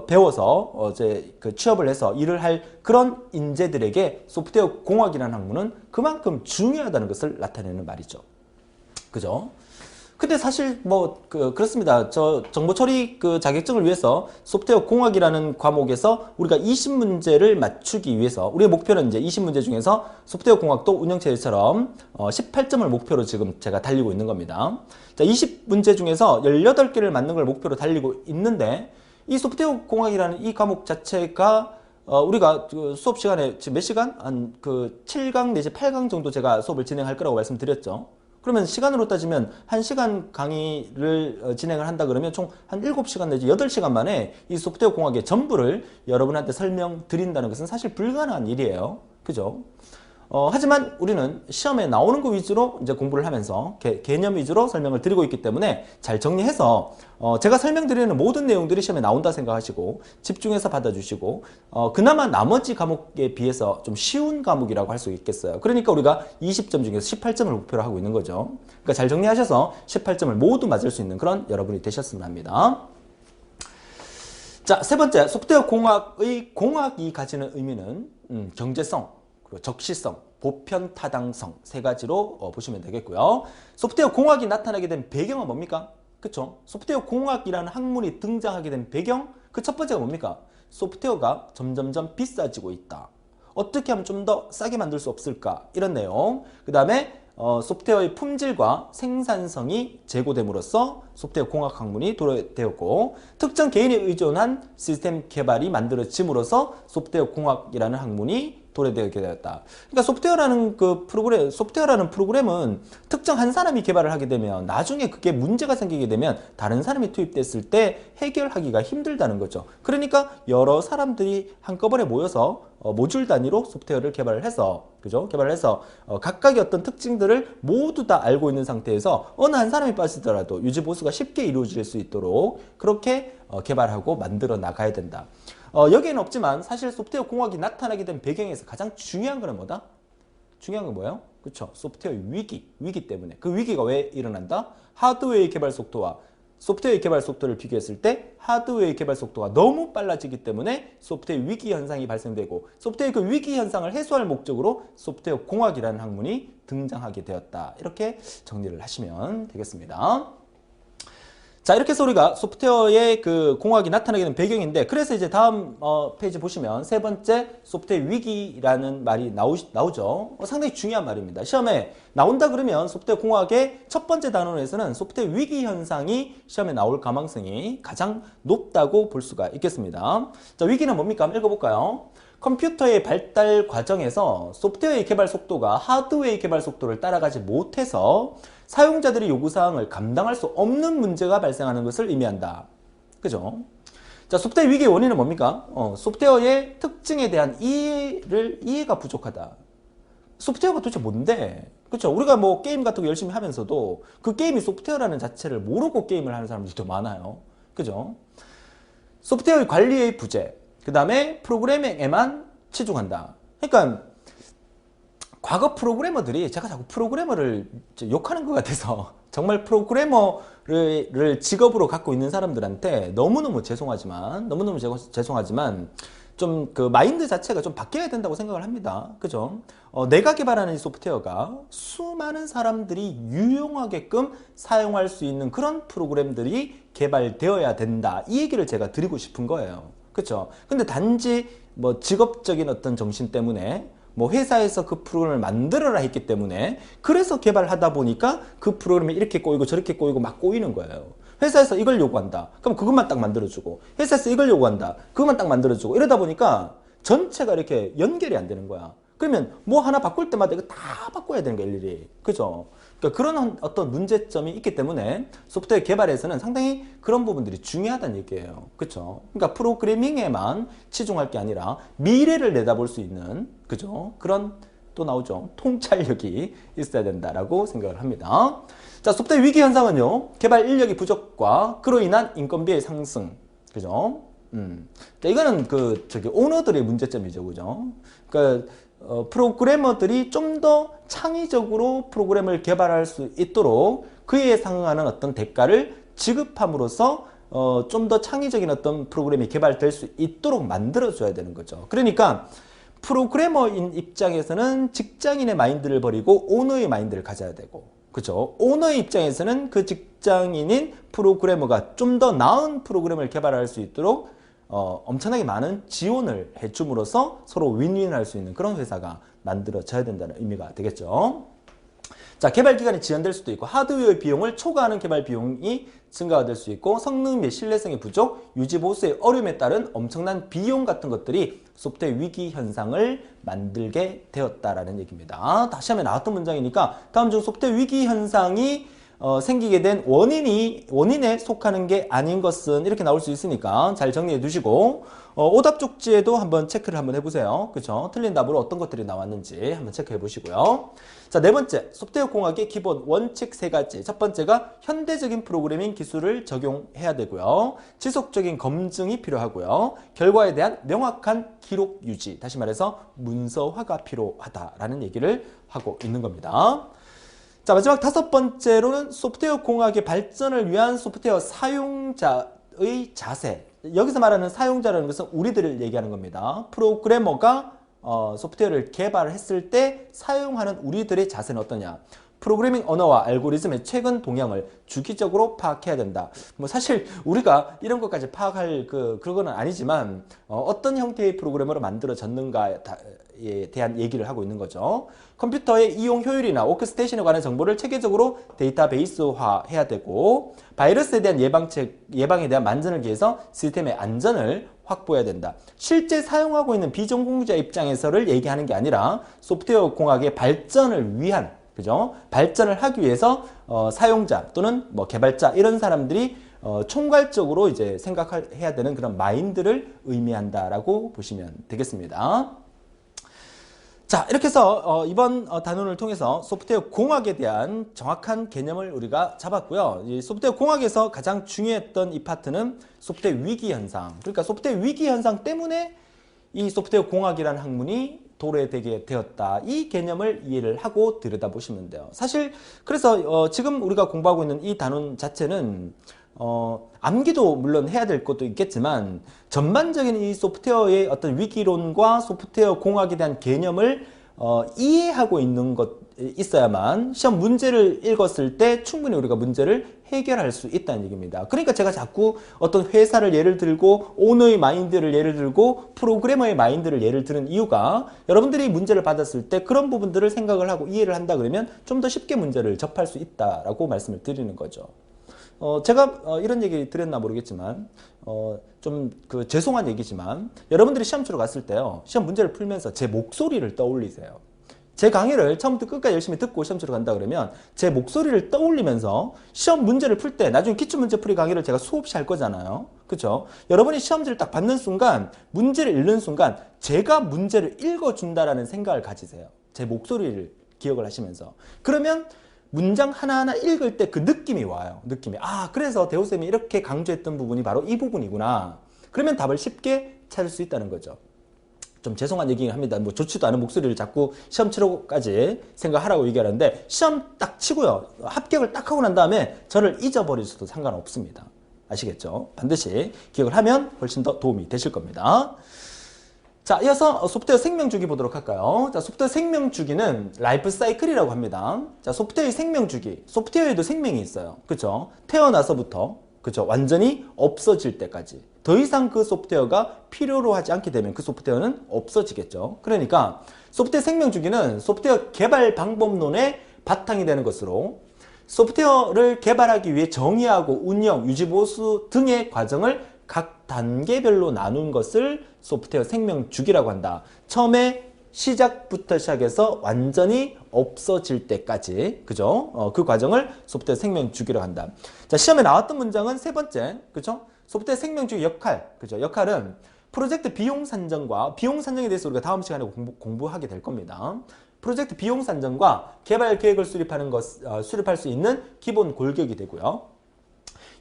A: 배워서 이제 그 취업을 해서 일을 할 그런 인재들에게 소프트웨어 공학이라는 학문은 그만큼 중요하다는 것을 나타내는 말이죠. 그죠? 근데 사실 뭐 그렇습니다. 저 정보 처리 그 자격증을 위해서 소프트웨어 공학이라는 과목에서 우리가 20문제를 맞추기 위해서 우리의 목표는 이제 20문제 중에서 소프트웨어 공학도 운영체제처럼 18점을 목표로 지금 제가 달리고 있는 겁니다. 자, 20문제 중에서 18개를 맞는 걸 목표로 달리고 있는데 이 소프트웨어 공학이라는 이 과목 자체가 우리가 그 수업 시간에 지금 몇 시간? 한 그 7강 내지 8강 정도 제가 수업을 진행할 거라고 말씀드렸죠. 그러면 시간으로 따지면 1시간 강의를 진행을 한다 그러면 총 한 7시간 내지 8시간 만에 이 소프트웨어 공학의 전부를 여러분한테 설명드린다는 것은 사실 불가능한 일이에요. 그죠? 하지만 우리는 시험에 나오는 거 위주로 이제 공부를 하면서 개념 위주로 설명을 드리고 있기 때문에 잘 정리해서 제가 설명드리는 모든 내용들이 시험에 나온다 생각하시고 집중해서 받아주시고 그나마 나머지 과목에 비해서 좀 쉬운 과목이라고 할 수 있겠어요. 그러니까 우리가 20점 중에서 18점을 목표로 하고 있는 거죠. 그러니까 잘 정리하셔서 18점을 모두 맞을 수 있는 그런 여러분이 되셨으면 합니다. 자, 세 번째, 소프트웨어 공학의 공학이 가지는 의미는 경제성, 그리고 적시성, 보편 타당성 세 가지로 보시면 되겠고요. 소프트웨어 공학이 나타나게 된 배경은 뭡니까? 그쵸? 소프트웨어 공학이라는 학문이 등장하게 된 배경, 그 첫 번째가 뭡니까? 소프트웨어가 점점점 비싸지고 있다. 어떻게 하면 좀 더 싸게 만들 수 없을까? 이런 내용. 그 다음에 소프트웨어의 품질과 생산성이 제고됨으로써 소프트웨어 공학 학문이 도래되었고 특정 개인에 의존한 시스템 개발이 만들어짐으로써 소프트웨어 공학이라는 학문이 도래되게 되었다. 그러니까 소프트웨어라는 프로그램은 특정 한 사람이 개발을 하게 되면 나중에 그게 문제가 생기게 되면 다른 사람이 투입됐을 때 해결하기가 힘들다는 거죠. 그러니까 여러 사람들이 한꺼번에 모여서 모듈 단위로 소프트웨어를 개발을 해서, 그죠? 개발을 해서 각각의 어떤 특징들을 모두 다 알고 있는 상태에서 어느 한 사람이 빠지더라도 유지 보수가 쉽게 이루어질 수 있도록 그렇게 개발하고 만들어 나가야 된다. 여기에는 없지만 사실 소프트웨어 공학이 나타나게 된 배경에서 가장 중요한 거는 뭐다? 중요한 건 뭐예요? 그렇죠. 소프트웨어 위기 때문에. 그 위기가 왜 일어난다? 하드웨어의 개발 속도와 소프트웨어의 개발 속도를 비교했을 때 하드웨어의 개발 속도가 너무 빨라지기 때문에 소프트웨어 위기 현상이 발생되고 소프트웨어 그 위기 현상을 해소할 목적으로 소프트웨어 공학이라는 학문이 등장하게 되었다. 이렇게 정리를 하시면 되겠습니다. 자, 이렇게 해서 우리가 소프트웨어의 그 공학이 나타나게 된 배경인데 그래서 이제 다음 페이지 보시면 세 번째 소프트웨어 위기라는 말이 나오죠. 상당히 중요한 말입니다. 시험에 나온다 그러면 소프트웨어 공학의 첫 번째 단원에서는 소프트웨어 위기 현상이 시험에 나올 가망성이 가장 높다고 볼 수가 있겠습니다. 자, 위기는 뭡니까? 한번 읽어볼까요? 컴퓨터의 발달 과정에서 소프트웨어의 개발 속도가 하드웨어의 개발 속도를 따라가지 못해서 사용자들의 요구사항을 감당할 수 없는 문제가 발생하는 것을 의미한다. 그죠? 자, 소프트웨어 위기의 원인은 뭡니까? 소프트웨어의 특징에 대한 이해가 부족하다. 소프트웨어가 도대체 뭔데? 그렇죠? 우리가 뭐 게임 같은 거 열심히 하면서도 그 게임이 소프트웨어라는 자체를 모르고 게임을 하는 사람들도 많아요. 그죠? 소프트웨어 관리의 부재, 그 다음에 프로그래밍에만 치중한다. 그러니까 과거 프로그래머들이 제가 자꾸 프로그래머를 욕하는 것 같아서 정말 프로그래머를 직업으로 갖고 있는 사람들한테 너무너무 죄송하지만 좀 그 마인드 자체가 좀 바뀌어야 된다고 생각을 합니다. 그죠? 내가 개발하는 이 소프트웨어가 수많은 사람들이 유용하게끔 사용할 수 있는 그런 프로그램들이 개발되어야 된다. 이 얘기를 제가 드리고 싶은 거예요. 그렇죠? 근데 단지 뭐 직업적인 어떤 정신 때문에 뭐 회사에서 그 프로그램을 만들어라 했기 때문에 그래서 개발하다 보니까 그 프로그램이 이렇게 꼬이고 저렇게 꼬이고 막 꼬이는 거예요. 회사에서 이걸 요구한다. 그럼 그것만 딱 만들어주고 회사에서 이걸 요구한다. 그것만 딱 만들어주고 이러다 보니까 전체가 이렇게 연결이 안 되는 거야. 그러면 뭐 하나 바꿀 때마다 이거 다 바꿔야 되는 거예요, 일일이. 그죠? 그러니까 그런 어떤 문제점이 있기 때문에 소프트웨어 개발에서는 상당히 그런 부분들이 중요하다는 얘기예요. 그죠? 그러니까 프로그래밍에만 치중할 게 아니라 미래를 내다볼 수 있는, 그죠? 그런 또 나오죠. 통찰력이 있어야 된다라고 생각을 합니다. 자, 소프트웨어 위기 현상은요, 개발 인력의 부족과 그로 인한 인건비의 상승. 그죠? 자, 이거는 오너들의 문제점이죠. 그죠? 그러니까 프로그래머들이 좀 더 창의적으로 프로그램을 개발할 수 있도록 그에 상응하는 어떤 대가를 지급함으로써 좀 더 창의적인 어떤 프로그램이 개발될 수 있도록 만들어줘야 되는 거죠. 그러니까 프로그래머인 입장에서는 직장인의 마인드를 버리고 오너의 마인드를 가져야 되고, 그죠? 오너의 입장에서는 그 직장인인 프로그래머가 좀 더 나은 프로그램을 개발할 수 있도록 엄청나게 많은 지원을 해줌으로써 서로 윈윈할 수 있는 그런 회사가 만들어져야 된다는 의미가 되겠죠. 자, 개발 기간이 지연될 수도 있고 하드웨어의 비용을 초과하는 개발 비용이 증가가 될 수 있고 성능 및 신뢰성의 부족, 유지 보수의 어려움에 따른 엄청난 비용 같은 것들이 소프트웨어 위기 현상을 만들게 되었다라는 얘기입니다. 다시 한번 나왔던 문장이니까 다음 중 소프트웨어 위기 현상이 생기게 된 원인에 속하는 게 아닌 것은 이렇게 나올 수 있으니까 잘 정리해 두시고 오답 쪽지에도 한번 체크를 한번 해보세요. 그죠? 틀린 답으로 어떤 것들이 나왔는지 한번 체크해 보시고요. 자, 네 번째, 소프트웨어 공학의 기본 원칙 세 가지. 첫 번째가 현대적인 프로그래밍 기술을 적용해야 되고요. 지속적인 검증이 필요하고요. 결과에 대한 명확한 기록 유지, 다시 말해서 문서화가 필요하다라는 얘기를 하고 있는 겁니다. 자, 마지막 다섯 번째로는 소프트웨어 공학의 발전을 위한 소프트웨어 사용자의 자세. 여기서 말하는 사용자라는 것은 우리들을 얘기하는 겁니다. 프로그래머가 소프트웨어를 개발했을 때 사용하는 우리들의 자세는 어떠냐. 프로그래밍 언어와 알고리즘의 최근 동향을 주기적으로 파악해야 된다. 뭐 사실 우리가 이런 것까지 파악할 그거는 아니지만 어떤 형태의 프로그래머로 만들어졌는가에 대한 얘기를 하고 있는 거죠. 컴퓨터의 이용 효율이나 워크스테이션에 관한 정보를 체계적으로 데이터베이스화 해야 되고 바이러스에 대한 예방에 대한 만전을 기해서 시스템의 안전을 확보해야 된다. 실제 사용하고 있는 비전공자 입장에서를 얘기하는 게 아니라 소프트웨어 공학의 발전을 위한, 그죠? 발전을 하기 위해서 사용자 또는 뭐 개발자 이런 사람들이 총괄적으로 이제 생각해야 되는 그런 마인드를 의미한다라고 보시면 되겠습니다. 자, 이렇게 해서 이번 단원을 통해서 소프트웨어 공학에 대한 정확한 개념을 우리가 잡았고요. 이 소프트웨어 공학에서 가장 중요했던 이 파트는 소프트웨어 위기 현상. 그러니까 소프트웨어 위기 현상 때문에 이 소프트웨어 공학이라는 학문이 도래되게 되었다. 이 개념을 이해를 하고 들여다보시면 돼요. 사실 그래서 지금 우리가 공부하고 있는 이 단원 자체는 암기도 물론 해야 될 것도 있겠지만 전반적인 이 소프트웨어의 어떤 위기론과 소프트웨어 공학에 대한 개념을 이해하고 있는 것 있어야만 시험 문제를 읽었을 때 충분히 우리가 문제를 해결할 수 있다는 얘기입니다. 그러니까 제가 자꾸 어떤 회사를 예를 들고 오너의 마인드를 예를 들고 프로그래머의 마인드를 예를 드는 이유가 여러분들이 문제를 받았을 때 그런 부분들을 생각을 하고 이해를 한다 그러면 좀 더 쉽게 문제를 접할 수 있다라고 말씀을 드리는 거죠. 제가 이런 얘기 드렸나 모르겠지만 좀 죄송한 얘기지만 여러분들이 시험 치러 갔을 때요, 시험 문제를 풀면서 제 목소리를 떠올리세요. 제 강의를 처음부터 끝까지 열심히 듣고 시험 치러 간다 그러면 제 목소리를 떠올리면서 시험 문제를 풀 때 나중에 기출문제풀이 강의를 제가 수없이 할 거잖아요. 그렇죠? 여러분이 시험지를 딱 받는 순간, 문제를 읽는 순간 제가 문제를 읽어준다라는 생각을 가지세요. 제 목소리를 기억을 하시면서. 그러면 문장 하나하나 읽을 때 그 느낌이 와요. 느낌이. 아, 그래서 대호쌤이 이렇게 강조했던 부분이 바로 이 부분이구나. 그러면 답을 쉽게 찾을 수 있다는 거죠. 좀 죄송한 얘기긴 합니다. 뭐 좋지도 않은 목소리를 자꾸 시험 치러까지 생각하라고 얘기하는데 시험 딱 치고요, 합격을 딱 하고 난 다음에 저를 잊어버리셔도 상관없습니다. 아시겠죠? 반드시 기억을 하면 훨씬 더 도움이 되실 겁니다. 자, 이어서 소프트웨어 생명주기 보도록 할까요? 자, 소프트웨어 생명주기는 라이프 사이클이라고 합니다. 자, 소프트웨어의 생명주기. 소프트웨어에도 생명이 있어요. 그쵸? 태어나서부터, 그쵸? 완전히 없어질 때까지. 더 이상 그 소프트웨어가 필요로 하지 않게 되면 그 소프트웨어는 없어지겠죠. 그러니까 소프트웨어 생명주기는 소프트웨어 개발 방법론의 바탕이 되는 것으로 소프트웨어를 개발하기 위해 정의하고 운영, 유지보수 등의 과정을 각 단계별로 나눈 것을 소프트웨어 생명주기라고 한다. 처음에 시작부터 시작해서 완전히 없어질 때까지, 그죠? 그 과정을 소프트웨어 생명 주기로 한다. 자, 시험에 나왔던 문장은 세 번째, 그죠? 소프트웨어 생명 주기 역할, 그죠? 역할은 프로젝트 비용 산정과 비용 산정에 대해서 우리가 다음 시간에 공부하게 될 겁니다. 프로젝트 비용 산정과 개발 계획을 수립할 수 있는 기본 골격이 되고요.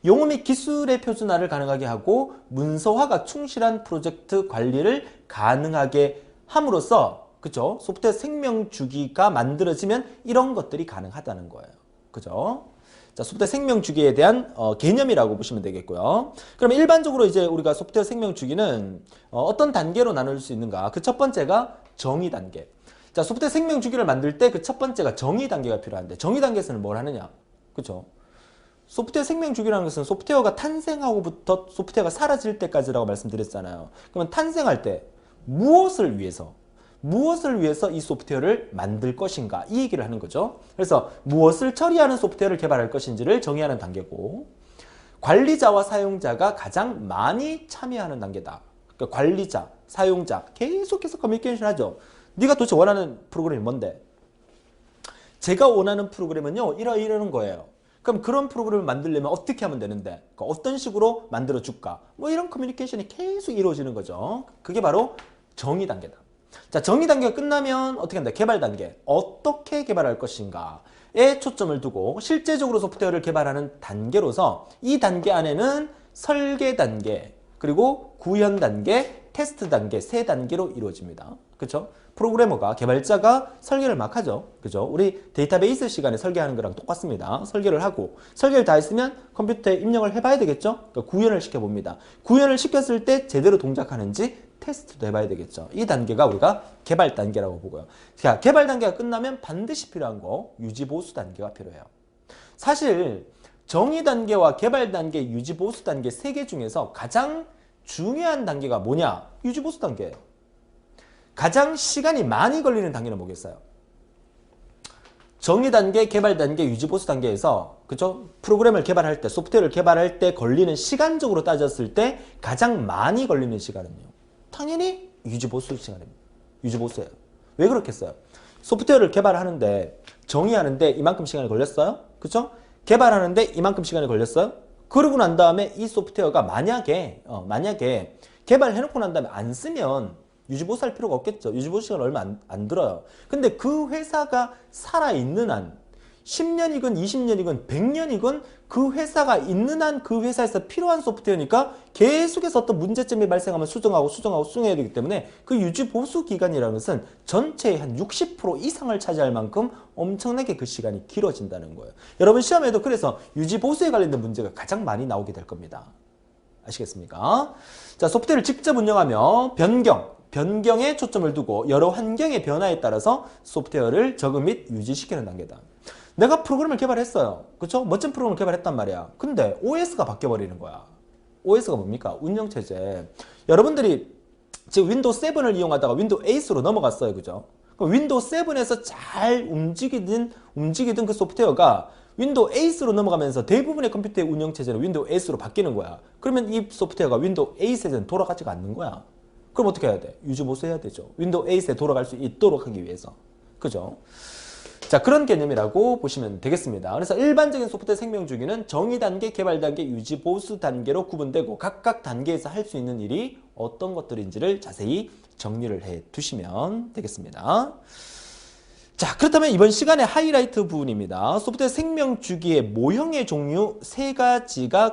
A: 용어 및 기술의 표준화를 가능하게 하고 문서화가 충실한 프로젝트 관리를 가능하게 함으로써, 그죠? 소프트웨어 생명 주기가 만들어지면 이런 것들이 가능하다는 거예요. 그죠? 자, 소프트웨어 생명 주기에 대한 개념이라고 보시면 되겠고요. 그러면 일반적으로 이제 우리가 소프트웨어 생명 주기는 어떤 단계로 나눌 수 있는가? 그 첫 번째가 정의 단계. 자, 소프트웨어 생명 주기를 만들 때 그 첫 번째가 정의 단계가 필요한데, 정의 단계에서는 뭘 하느냐? 그죠? 소프트웨어 생명 주기라는 것은 소프트웨어가 탄생하고부터 소프트웨어가 사라질 때까지라고 말씀드렸잖아요. 그러면 탄생할 때 무엇을 위해서 이 소프트웨어를 만들 것인가, 이 얘기를 하는 거죠. 그래서 무엇을 처리하는 소프트웨어를 개발할 것인지를 정의하는 단계고, 관리자와 사용자가 가장 많이 참여하는 단계다. 그러니까 관리자, 사용자 계속해서 커뮤니케이션 하죠. 네가 도대체 원하는 프로그램이 뭔데? 제가 원하는 프로그램은요, 이러는 거예요. 그럼 그런 프로그램을 만들려면 어떻게 하면 되는데, 그러니까 어떤 식으로 만들어 줄까, 뭐 이런 커뮤니케이션이 계속 이루어지는 거죠. 그게 바로 정의 단계다. 자, 정의 단계가 끝나면 어떻게 한다? 개발 단계. 어떻게 개발할 것인가에 초점을 두고 실제적으로 소프트웨어를 개발하는 단계로서, 이 단계 안에는 설계 단계, 그리고 구현 단계, 테스트 단계, 세 단계로 이루어집니다. 그렇죠? 프로그래머가, 개발자가 설계를 막 하죠. 그죠? 우리 데이터베이스 시간에 설계하는 거랑 똑같습니다. 설계를 하고, 설계를 다 했으면 컴퓨터에 입력을 해봐야 되겠죠? 그러니까 구현을 시켜봅니다. 구현을 시켰을 때 제대로 동작하는지 테스트도 해봐야 되겠죠. 이 단계가 우리가 개발 단계라고 보고요. 자, 개발 단계가 끝나면 반드시 필요한 거, 유지 보수 단계가 필요해요. 사실 정의 단계와 개발 단계, 유지 보수 단계 세 개 중에서 가장 중요한 단계가 뭐냐? 유지 보수 단계예요. 가장 시간이 많이 걸리는 단계는 뭐겠어요? 정의 단계, 개발 단계, 유지 보수 단계에서, 그죠? 프로그램을 개발할 때, 소프트웨어를 개발할 때 걸리는 시간적으로 따졌을 때 가장 많이 걸리는 시간은요, 당연히 유지 보수 시간입니다. 유지 보수예요. 왜 그렇겠어요? 소프트웨어를 개발하는데, 정의하는데 이만큼 시간이 걸렸어요? 그죠? 개발하는데 이만큼 시간이 걸렸어요? 그러고 난 다음에 이 소프트웨어가 만약에 개발해놓고 난 다음에 안 쓰면 유지보수할 필요가 없겠죠. 유지보수 시간 얼마 안 들어요. 근데 그 회사가 살아있는 한 10년이건 20년이건 100년이건 그 회사가 있는 한 그 회사에서 필요한 소프트웨어니까 계속해서 어떤 문제점이 발생하면 수정해야 되기 때문에 그 유지보수 기간이라는 것은 전체의 한 60% 이상을 차지할 만큼 엄청나게 그 시간이 길어진다는 거예요. 여러분 시험에도 그래서 유지보수에 관련된 문제가 가장 많이 나오게 될 겁니다. 아시겠습니까? 자, 소프트웨어를 직접 운영하며 변경에 초점을 두고 여러 환경의 변화에 따라서 소프트웨어를 적응 및 유지시키는 단계다. 내가 프로그램을 개발했어요. 그렇죠? 멋진 프로그램을 개발했단 말이야. 근데 OS가 바뀌어버리는 거야. OS가 뭡니까? 운영체제. 여러분들이 지금 윈도우 7을 이용하다가 윈도우 8으로 넘어갔어요. 그죠? 그럼 윈도우 7에서 잘 움직이던 그 소프트웨어가 윈도우 8으로 넘어가면서 대부분의 컴퓨터의 운영체제는 윈도우 8으로 바뀌는 거야. 그러면 이 소프트웨어가 윈도우 8에는 돌아가지가 않는 거야. 그럼 어떻게 해야 돼? 유지보수 해야 되죠. 윈도우 8에 돌아갈 수 있도록 하기 위해서. 그죠? 자, 그런 개념이라고 보시면 되겠습니다. 그래서 일반적인 소프트웨어 생명 주기는 정의 단계, 개발 단계, 유지 보수 단계로 구분되고 각각 단계에서 할 수 있는 일이 어떤 것들인지를 자세히 정리를 해 두시면 되겠습니다. 자, 그렇다면 이번 시간의 하이라이트 부분입니다. 소프트웨어 생명 주기의 모형의 종류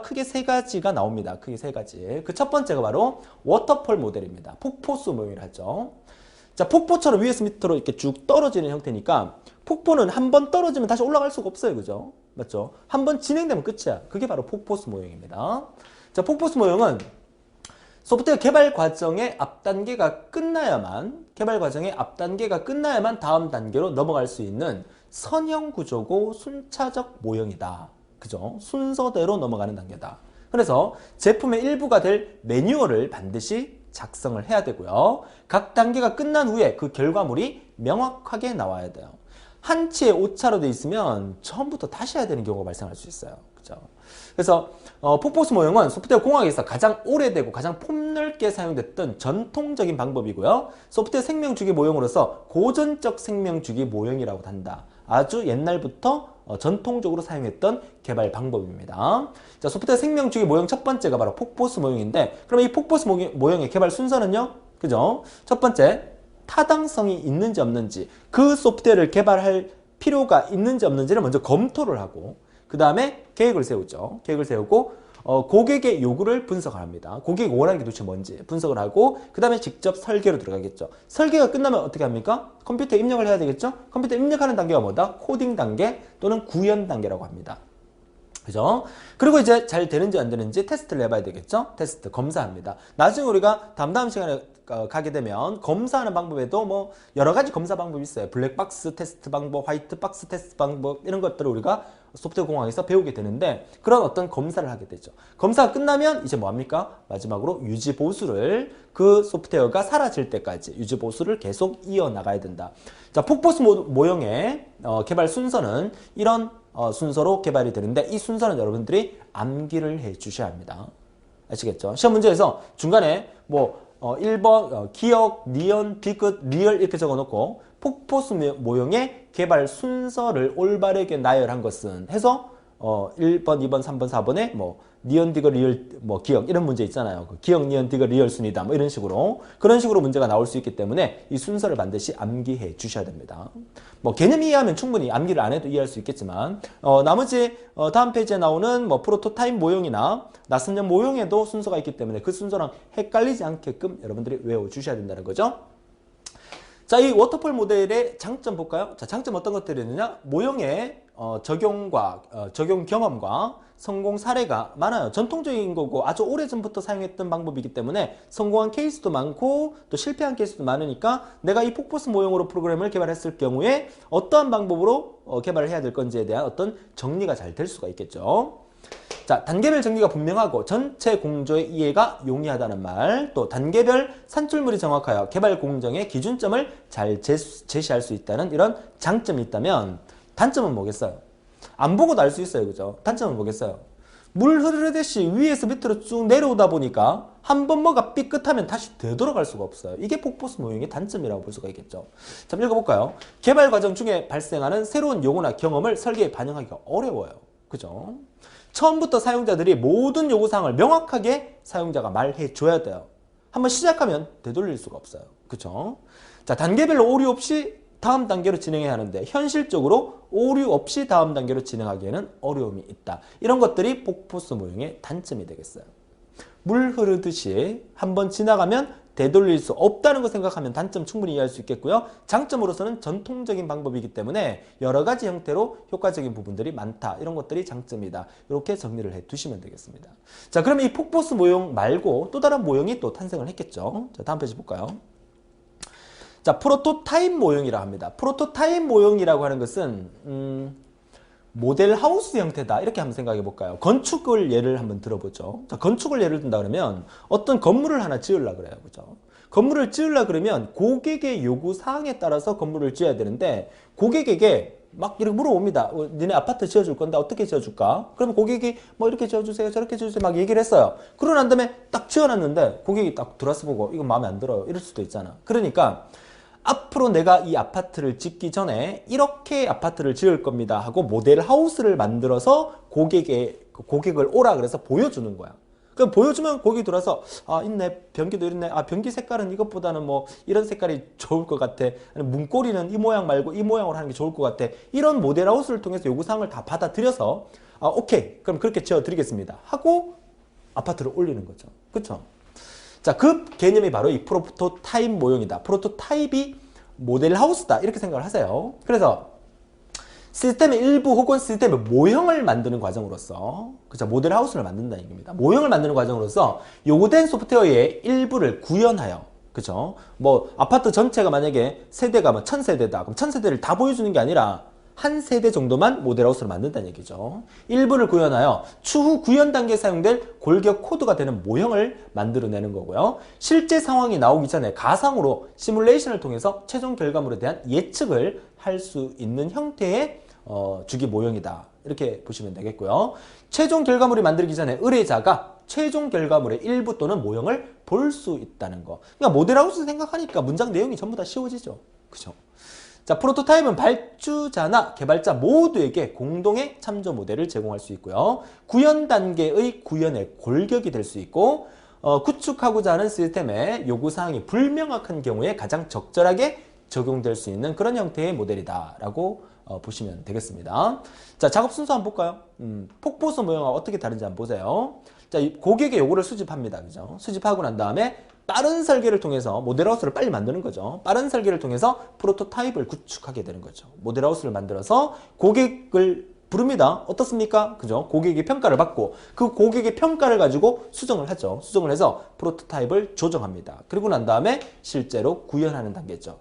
A: 크게 세 가지가 나옵니다. 크게 세 가지. 그 첫 번째가 바로 워터폴 모델입니다. 폭포수 모형이라 하죠. 자, 폭포처럼 위에서 밑으로 이렇게 쭉 떨어지는 형태니까 폭포는 한 번 떨어지면 다시 올라갈 수가 없어요. 그죠? 맞죠? 한 번 진행되면 끝이야. 그게 바로 폭포수 모형입니다. 자, 폭포수 모형은 소프트웨어 개발 과정의 앞단계가 끝나야만 다음 단계로 넘어갈 수 있는 선형 구조고 순차적 모형이다. 그죠? 순서대로 넘어가는 단계다. 그래서 제품의 일부가 될 매뉴얼을 반드시 작성을 해야 되고요. 각 단계가 끝난 후에 그 결과물이 명확하게 나와야 돼요. 한치의 오차로 돼 있으면 처음부터 다시 해야 되는 경우가 발생할 수 있어요. 그죠? 그래서 폭포수 모형은 소프트웨어 공학에서 가장 오래되고 가장 폭넓게 사용됐던 전통적인 방법이고요. 소프트웨어 생명주기 모형으로서 고전적 생명주기 모형이라고 한다. 아주 옛날부터 전통적으로 사용했던 개발 방법입니다. 자, 소프트웨어 생명주기 모형 첫 번째가 바로 폭포수 모형인데, 그럼 이 폭포수 모형의 개발 순서는요? 그죠? 첫 번째, 타당성이 있는지 없는지, 그 소프트웨어를 개발할 필요가 있는지 없는지를 먼저 검토를 하고, 그 다음에 계획을 세우죠. 계획을 세우고 고객의 요구를 분석을 합니다. 고객이 원하는 게 도대체 뭔지 분석을 하고, 그 다음에 직접 설계로 들어가겠죠. 설계가 끝나면 어떻게 합니까? 컴퓨터에 입력을 해야 되겠죠. 컴퓨터에 입력하는 단계가 뭐다? 코딩 단계 또는 구현 단계라고 합니다. 그죠? 그리고 이제 잘 되는지 안 되는지 테스트를 해봐야 되겠죠? 테스트, 검사합니다. 나중에 우리가 다음 시간에 가게 되면 검사하는 방법에도 뭐 여러 가지 검사 방법이 있어요. 블랙박스 테스트 방법, 화이트박스 테스트 방법, 이런 것들을 우리가 소프트웨어 공학에서 배우게 되는데, 그런 어떤 검사를 하게 되죠. 검사가 끝나면 이제 뭐합니까? 마지막으로 유지 보수를, 그 소프트웨어가 사라질 때까지 유지 보수를 계속 이어나가야 된다. 자, 폭포수 모형의 개발 순서는 이런 순서로 개발이 되는데, 이 순서는 여러분들이 암기를 해 주셔야 합니다. 아시겠죠? 시험 문제에서 중간에 뭐 1번 기억, 니은, 비긋, 리얼 이렇게 적어놓고 폭포수 모형의 개발 순서를 올바르게 나열한 것은 해서 1번, 2번, 3번, 4번에 뭐 니은, 디귿, 리얼, 뭐 기억 이런 문제 있잖아요. 기억, 니은, 디귿, 리얼 순이다. 뭐 이런 식으로, 그런 식으로 문제가 나올 수 있기 때문에 이 순서를 반드시 암기해 주셔야 됩니다. 뭐 개념 이해하면 충분히 암기를 안 해도 이해할 수 있겠지만, 나머지 다음 페이지에 나오는 뭐 프로토타입 모형이나 나선형 모형에도 순서가 있기 때문에 그 순서랑 헷갈리지 않게끔 여러분들이 외워 주셔야 된다는 거죠. 자, 이 워터폴 모델의 장점 볼까요? 자, 장점 어떤 것들이 있느냐? 모형의 적용 경험과 성공 사례가 많아요. 전통적인 거고 아주 오래전부터 사용했던 방법이기 때문에 성공한 케이스도 많고 또 실패한 케이스도 많으니까, 내가 이 폭포수 모형으로 프로그램을 개발했을 경우에 어떠한 방법으로 개발을 해야 될 건지에 대한 어떤 정리가 잘 될 수가 있겠죠. 자, 단계별 정리가 분명하고 전체 공조의 이해가 용이하다는 말, 또 단계별 산출물이 정확하여 개발 공정의 기준점을 잘 제시할 수 있다는 이런 장점이 있다면, 단점은 뭐겠어요? 안 보고도 알 수 있어요. 그죠? 단점은 뭐겠어요? 물 흐르듯이 위에서 밑으로 쭉 내려오다 보니까 한 번 뭐가 삐끗하면 다시 되돌아갈 수가 없어요. 이게 폭포수 모형의 단점이라고 볼 수가 있겠죠. 자, 읽어볼까요? 개발 과정 중에 발생하는 새로운 요구나 경험을 설계에 반영하기가 어려워요. 그죠? 처음부터 사용자들이 모든 요구사항을 명확하게 사용자가 말해줘야 돼요. 한번 시작하면 되돌릴 수가 없어요. 그쵸? 자, 단계별로 오류 없이 다음 단계로 진행해야 하는데, 현실적으로 오류 없이 다음 단계로 진행하기에는 어려움이 있다. 이런 것들이 폭포수 모형의 단점이 되겠어요. 물 흐르듯이 한번 지나가면 되돌릴 수 없다는 거 생각하면 단점 충분히 이해할 수 있겠고요. 장점으로서는 전통적인 방법이기 때문에 여러 가지 형태로 효과적인 부분들이 많다. 이런 것들이 장점이다. 이렇게 정리를 해 두시면 되겠습니다. 자, 그러면 이 폭포수 모형 말고 또 다른 모형이 또 탄생을 했겠죠. 자, 다음 페이지 볼까요? 자, 프로토타입 모형이라 합니다. 프로토타입 모형이라고 하는 것은 모델 하우스 형태다. 이렇게 한번 생각해 볼까요? 건축을 예를 한번 들어보죠. 자, 건축을 예를 든다 그러면 어떤 건물을 하나 지으려고 그래요. 그죠? 건물을 지으려고 그러면 고객의 요구 사항에 따라서 건물을 지어야 되는데, 고객에게 막 이렇게 물어봅니다. 니네 아파트 지어줄 건데 어떻게 지어줄까? 그러면 고객이 뭐 이렇게 지어주세요, 저렇게 지어주세요 막 얘기를 했어요. 그러고 난 다음에 딱 지어놨는데 고객이 딱 들어와서 보고 이거 마음에 안 들어요. 이럴 수도 있잖아. 그러니까 앞으로 내가 이 아파트를 짓기 전에 이렇게 아파트를 지을 겁니다 하고 모델 하우스를 만들어서 고객을 오라 그래서 보여주는 거야. 그럼 보여주면 고객이 들어와서 있네, 변기도 이렇네, 변기 색깔은 이것보다는 뭐 이런 색깔이 좋을 것 같아, 문고리는 이 모양 말고 이 모양으로 하는 게 좋을 것 같아, 이런 모델 하우스를 통해서 요구사항을 다 받아들여서 오케이 그럼 그렇게 지어드리겠습니다 하고 아파트를 올리는 거죠. 그렇죠? 자, 그 개념이 바로 이 프로토타입 모형이다. 프로토타입이 모델 하우스다. 이렇게 생각을 하세요. 그래서 시스템의 일부 혹은 시스템의 모형을 만드는 과정으로서, 그죠? 모델 하우스를 만든다는 얘기입니다. 모형을 만드는 과정으로서 요구된 소프트웨어의 일부를 구현하여, 그죠? 뭐 아파트 전체가 만약에 세대가 뭐 1000세대다. 그럼 1000세대를 다 보여주는 게 아니라 한 세대 정도만 모델하우스를 만든다는 얘기죠. 일부를 구현하여 추후 구현 단계에 사용될 골격 코드가 되는 모형을 만들어내는 거고요. 실제 상황이 나오기 전에 가상으로 시뮬레이션을 통해서 최종 결과물에 대한 예측을 할 수 있는 형태의 주기 모형이다. 이렇게 보시면 되겠고요. 최종 결과물이 만들기 전에 의뢰자가 최종 결과물의 일부 또는 모형을 볼 수 있다는 거. 그러니까 모델하우스 생각하니까 문장 내용이 전부 다 쉬워지죠. 그죠? 자, 프로토타입은 발주자나 개발자 모두에게 공동의 참조 모델을 제공할 수 있고요. 구현 단계의 구현의 골격이 될 수 있고, 구축하고자 하는 시스템의 요구사항이 불명확한 경우에 가장 적절하게 적용될 수 있는 그런 형태의 모델이다라고 보시면 되겠습니다. 자, 작업 순서 한번 볼까요? 폭포수 모형과 어떻게 다른지 한번 보세요. 자, 고객의 요구를 수집합니다. 그죠? 수집하고 난 다음에 빠른 설계를 통해서 모델하우스를 빨리 만드는 거죠. 빠른 설계를 통해서 프로토타입을 구축하게 되는 거죠. 모델하우스를 만들어서 고객을 부릅니다. 어떻습니까? 그죠? 고객이 평가를 받고 그 고객의 평가를 가지고 수정을 하죠. 수정을 해서 프로토타입을 조정합니다. 그리고 난 다음에 실제로 구현하는 단계죠.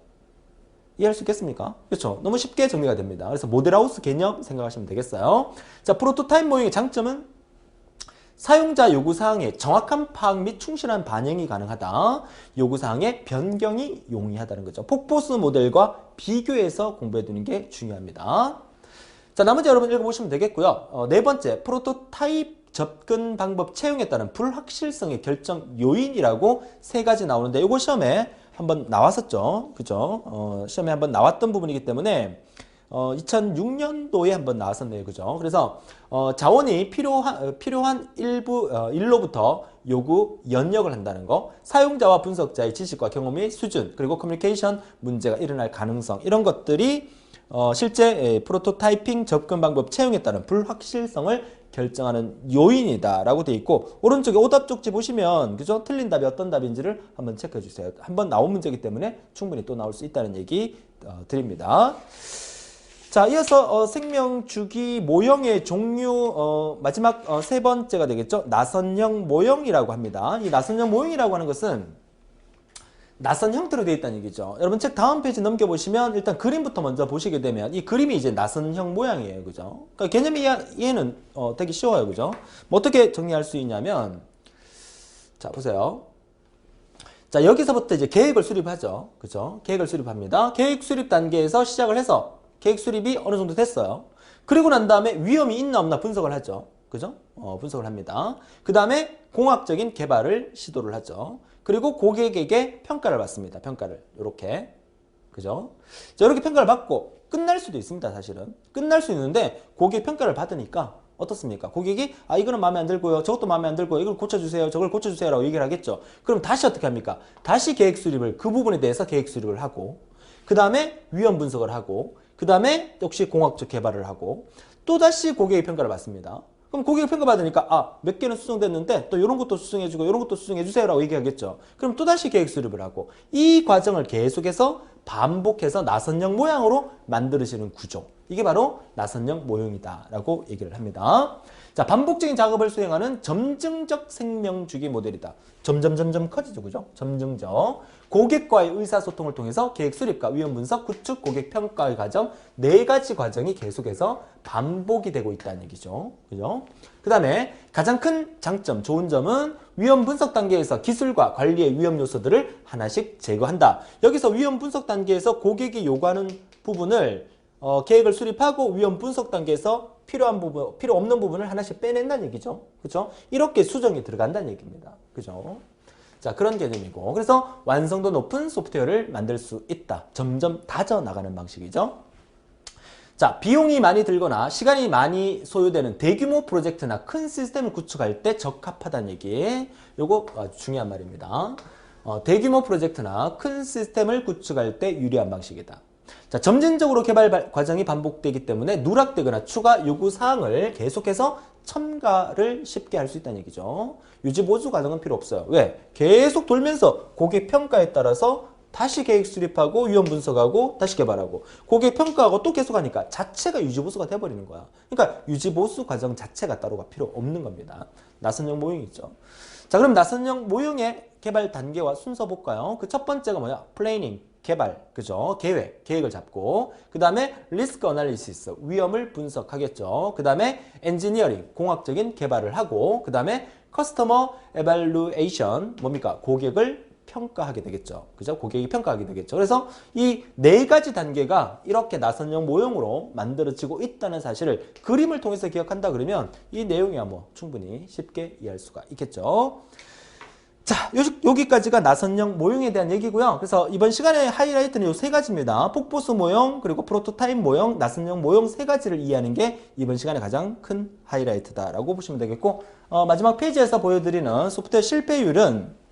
A: 이해할 수 있겠습니까? 그렇죠? 너무 쉽게 정리가 됩니다. 그래서 모델하우스 개념 생각하시면 되겠어요. 자, 프로토타입 모형의 장점은 사용자 요구사항의 정확한 파악 및 충실한 반영이 가능하다. 요구사항의 변경이 용이하다는 거죠. 폭포수 모델과 비교해서 공부해두는 게 중요합니다. 자, 나머지 여러분 읽어보시면 되겠고요. 네 번째, 프로토타입 접근 방법 채용에 따른 불확실성의 결정 요인이라고 세 가지 나오는데 이거 시험에 한번 나왔었죠. 그죠? 시험에 한번 나왔던 부분이기 때문에 2006년도에 한번 나왔었네요. 그죠? 그래서 자원이 필요한 일로부터 요구 연역을 한다는 거, 사용자와 분석자의 지식과 경험의 수준, 그리고 커뮤니케이션 문제가 일어날 가능성, 이런 것들이 실제 프로토타이핑 접근 방법 채용에 따른 불확실성을 결정하는 요인이다라고 돼 있고, 오른쪽에 오답 쪽지 보시면 그죠? 틀린 답이 어떤 답인지를 한번 체크해 주세요. 한번 나온 문제이기 때문에 충분히 또 나올 수 있다는 얘기 드립니다. 자, 이어서 생명 주기 모형의 종류 마지막 세 번째가 되겠죠. 나선형 모형이라고 합니다. 이 나선형 모형이라고 하는 것은 나선 형태로 되어 있다는 얘기죠. 여러분 책 다음 페이지 넘겨보시면 일단 그림부터 먼저 보시게 되면 이 그림이 이제 나선형 모양이에요. 그죠? 그러니까 개념 이해는 되게 쉬워요. 그죠? 뭐 어떻게 정리할 수 있냐면, 자, 보세요. 자, 여기서부터 이제 계획을 수립하죠. 그죠? 계획을 수립합니다. 계획 수립 단계에서 시작을 해서 계획 수립이 어느 정도 됐어요. 그리고 난 다음에 위험이 있나 없나 분석을 하죠. 그죠? 분석을 합니다. 그 다음에 공학적인 개발을 시도를 하죠. 그리고 고객에게 평가를 받습니다. 평가를. 요렇게. 그죠? 자, 이렇게 평가를 받고 끝날 수도 있습니다. 사실은. 끝날 수 있는데 고객 평가를 받으니까 어떻습니까? 고객이 이거는 마음에 안 들고요. 저것도 마음에 안 들고요. 이걸 고쳐주세요. 저걸 고쳐주세요. 라고 얘기를 하겠죠. 그럼 다시 어떻게 합니까? 다시 계획 수립을, 그 부분에 대해서 계획 수립을 하고, 그 다음에 위험 분석을 하고, 그 다음에 역시 공학적 개발을 하고, 또다시 고객의 평가를 받습니다. 그럼 고객이 평가받으니까 몇 개는 수정됐는데 또 이런 것도 수정해주고 이런 것도 수정해주세요 라고 얘기하겠죠. 그럼 또다시 계획 수립을 하고, 이 과정을 계속해서 반복해서 나선형 모양으로 만들어지는 구조, 이게 바로 나선형 모형이다 라고 얘기를 합니다. 자, 반복적인 작업을 수행하는 점증적 생명주기 모델이다. 점점 커지죠. 그죠? 점증적. 고객과의 의사소통을 통해서 계획 수립과 위험 분석, 구축, 고객 평가의 과정, 네 가지 과정이 계속해서 반복이 되고 있다는 얘기죠. 그죠? 그 다음에 가장 큰 장점, 좋은 점은 위험 분석 단계에서 기술과 관리의 위험 요소들을 하나씩 제거한다. 여기서 위험 분석 단계에서 고객이 요구하는 부분을 계획을 수립하고 위험 분석 단계에서 필요한 부분, 필요 없는 부분을 하나씩 빼낸다는 얘기죠. 그죠? 이렇게 수정이 들어간다는 얘기입니다. 그죠? 자, 그런 개념이고, 그래서 완성도 높은 소프트웨어를 만들 수 있다. 점점 다져나가는 방식이죠. 자, 비용이 많이 들거나 시간이 많이 소요되는 대규모 프로젝트나 큰 시스템을 구축할 때 적합하다는 얘기. 요거 아주 중요한 말입니다. 대규모 프로젝트나 큰 시스템을 구축할 때 유리한 방식이다. 자, 점진적으로 개발 과정이 반복되기 때문에 누락되거나 추가 요구사항을 계속해서 첨가를 쉽게 할 수 있다는 얘기죠. 유지 보수 과정은 필요 없어요. 왜? 계속 돌면서 고객 평가에 따라서 다시 계획 수립하고 위험 분석하고 다시 개발하고 고객 평가하고 또 계속하니까 자체가 유지 보수가 돼버리는 거야. 그러니까 유지 보수 과정 자체가 따로가 필요 없는 겁니다. 나선형 모형이죠. 자, 그럼 나선형 모형의 개발 단계와 순서 볼까요? 그 첫 번째가 뭐야? 플래닝. 개발, 그죠? 계획을 잡고, 그 다음에 리스크 어널리시스, 위험을 분석하겠죠. 그 다음에 엔지니어링, 공학적인 개발을 하고, 그 다음에 커스터머 에발루에이션, 뭡니까? 고객을 평가하게 되겠죠. 그죠? 고객이 평가하게 되겠죠. 그래서 이 네 가지 단계가 이렇게 나선형 모형으로 만들어지고 있다는 사실을 그림을 통해서 기억한다 그러면 이 내용이야 뭐 충분히 쉽게 이해할 수가 있겠죠. 자, 여기까지가 나선형 모형에 대한 얘기고요. 그래서 이번 시간에 하이라이트는 이 세 가지입니다. 폭보수 모형, 그리고 프로토타입 모형, 나선형 모형 세 가지를 이해하는 게 이번 시간에 가장 큰 하이라이트다라고 보시면 되겠고, 마지막 페이지에서 보여드리는 소프트웨어 실패율은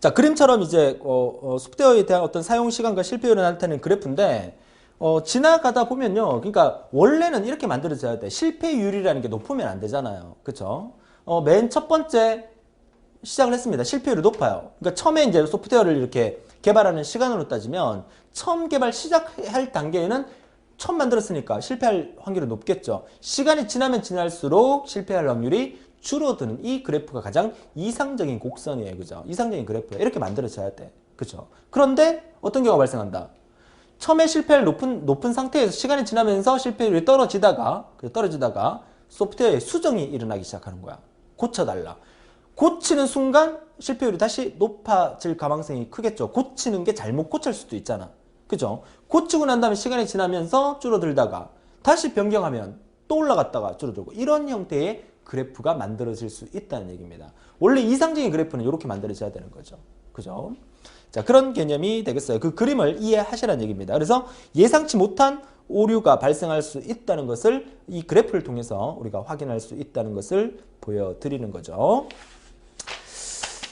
A: 자, 그림처럼 이제 소프트웨어에 대한 어떤 사용 시간과 실패율을 나타내는 그래프인데 지나가다 보면요. 그러니까 원래는 이렇게 만들어져야 돼. 실패율이라는 게 높으면 안 되잖아요. 그렇죠? 맨 첫 번째 시작을 했습니다. 실패율이 높아요. 그러니까 처음에 이제 소프트웨어를 이렇게 개발하는 시간으로 따지면 처음 개발 시작할 단계에는 처음 만들었으니까 실패할 확률이 높겠죠. 시간이 지나면 지날수록 실패할 확률이 줄어드는 이 그래프가 가장 이상적인 곡선이에요. 그죠? 이상적인 그래프예요. 이렇게 만들어져야 돼. 그죠? 그런데 어떤 경우가 발생한다? 처음에 실패율 높은 상태에서 시간이 지나면서 실패율이 떨어지다가 소프트웨어에 수정이 일어나기 시작하는 거야. 고쳐달라. 고치는 순간 실패율이 다시 높아질 가능성이 크겠죠. 고치는 게 잘못 고칠 수도 있잖아. 그죠? 고치고 난 다음에 시간이 지나면서 줄어들다가 다시 변경하면 또 올라갔다가 줄어들고 이런 형태의 그래프가 만들어질 수 있다는 얘기입니다. 원래 이상적인 그래프는 이렇게 만들어져야 되는 거죠. 그죠? 자, 그런 개념이 되겠어요. 그 그림을 이해하시라는 얘기입니다. 그래서 예상치 못한 오류가 발생할 수 있다는 것을 이 그래프를 통해서 우리가 확인할 수 있다는 것을 보여드리는 거죠.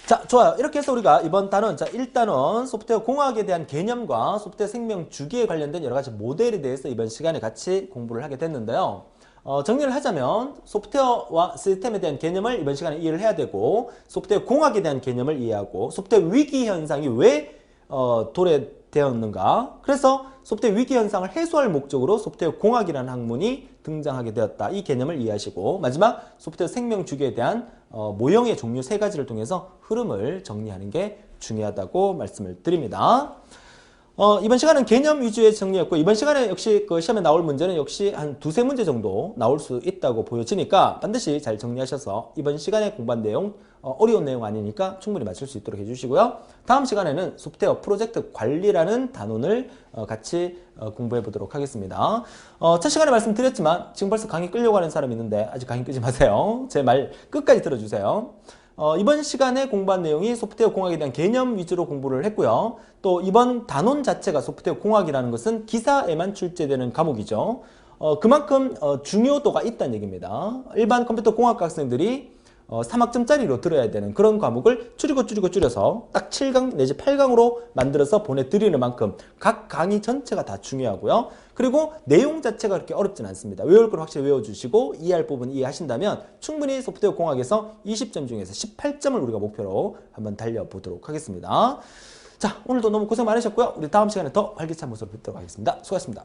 A: 자, 좋아요. 이렇게 해서 우리가 이번 단원, 자, 1단원 소프트웨어 공학에 대한 개념과 소프트웨어 생명 주기에 관련된 여러 가지 모델에 대해서 이번 시간에 같이 공부를 하게 됐는데요. 정리를 하자면 소프트웨어와 시스템에 대한 개념을 이번 시간에 이해를 해야 되고 소프트웨어 공학에 대한 개념을 이해하고 소프트웨어 위기 현상이 왜 도래되었는가. 그래서 소프트웨어 위기 현상을 해소할 목적으로 소프트웨어 공학이라는 학문이 등장하게 되었다. 이 개념을 이해하시고 마지막 소프트웨어 생명 주기에 대한 모형의 종류 세 가지를 통해서 흐름을 정리하는 게 중요하다고 말씀을 드립니다. 이번 시간은 개념 위주의 정리였고 이번 시간에 역시 그 시험에 나올 문제는 역시 한 두세 문제 정도 나올 수 있다고 보여지니까 반드시 잘 정리하셔서 이번 시간에 공부한 내용 어려운 내용 아니니까 충분히 맞출 수 있도록 해주시고요. 다음 시간에는 소프트웨어 프로젝트 관리라는 단원을 같이 공부해 보도록 하겠습니다. 첫 시간에 말씀드렸지만 지금 벌써 강의 끌려고 하는 사람이 있는데 아직 강의 끄지 마세요. 제 말 끝까지 들어주세요. 이번 시간에 공부한 내용이 소프트웨어 공학에 대한 개념 위주로 공부를 했고요. 또 이번 단원 자체가 소프트웨어 공학이라는 것은 기사에만 출제되는 과목이죠. 그만큼 중요도가 있다는 얘기입니다. 일반 컴퓨터 공학과 학생들이 3학점짜리로 들어야 되는 그런 과목을 줄여서 딱 7강 내지 8강으로 만들어서 보내드리는 만큼 각 강의 전체가 다 중요하고요. 그리고 내용 자체가 그렇게 어렵진 않습니다. 외울 걸 확실히 외워주시고 이해할 부분 이해하신다면 충분히 소프트웨어 공학에서 20점 중에서 18점을 우리가 목표로 한번 달려보도록 하겠습니다. 자, 오늘도 너무 고생 많으셨고요. 우리 다음 시간에 더 활기찬 모습으로 뵙도록 하겠습니다. 수고하셨습니다.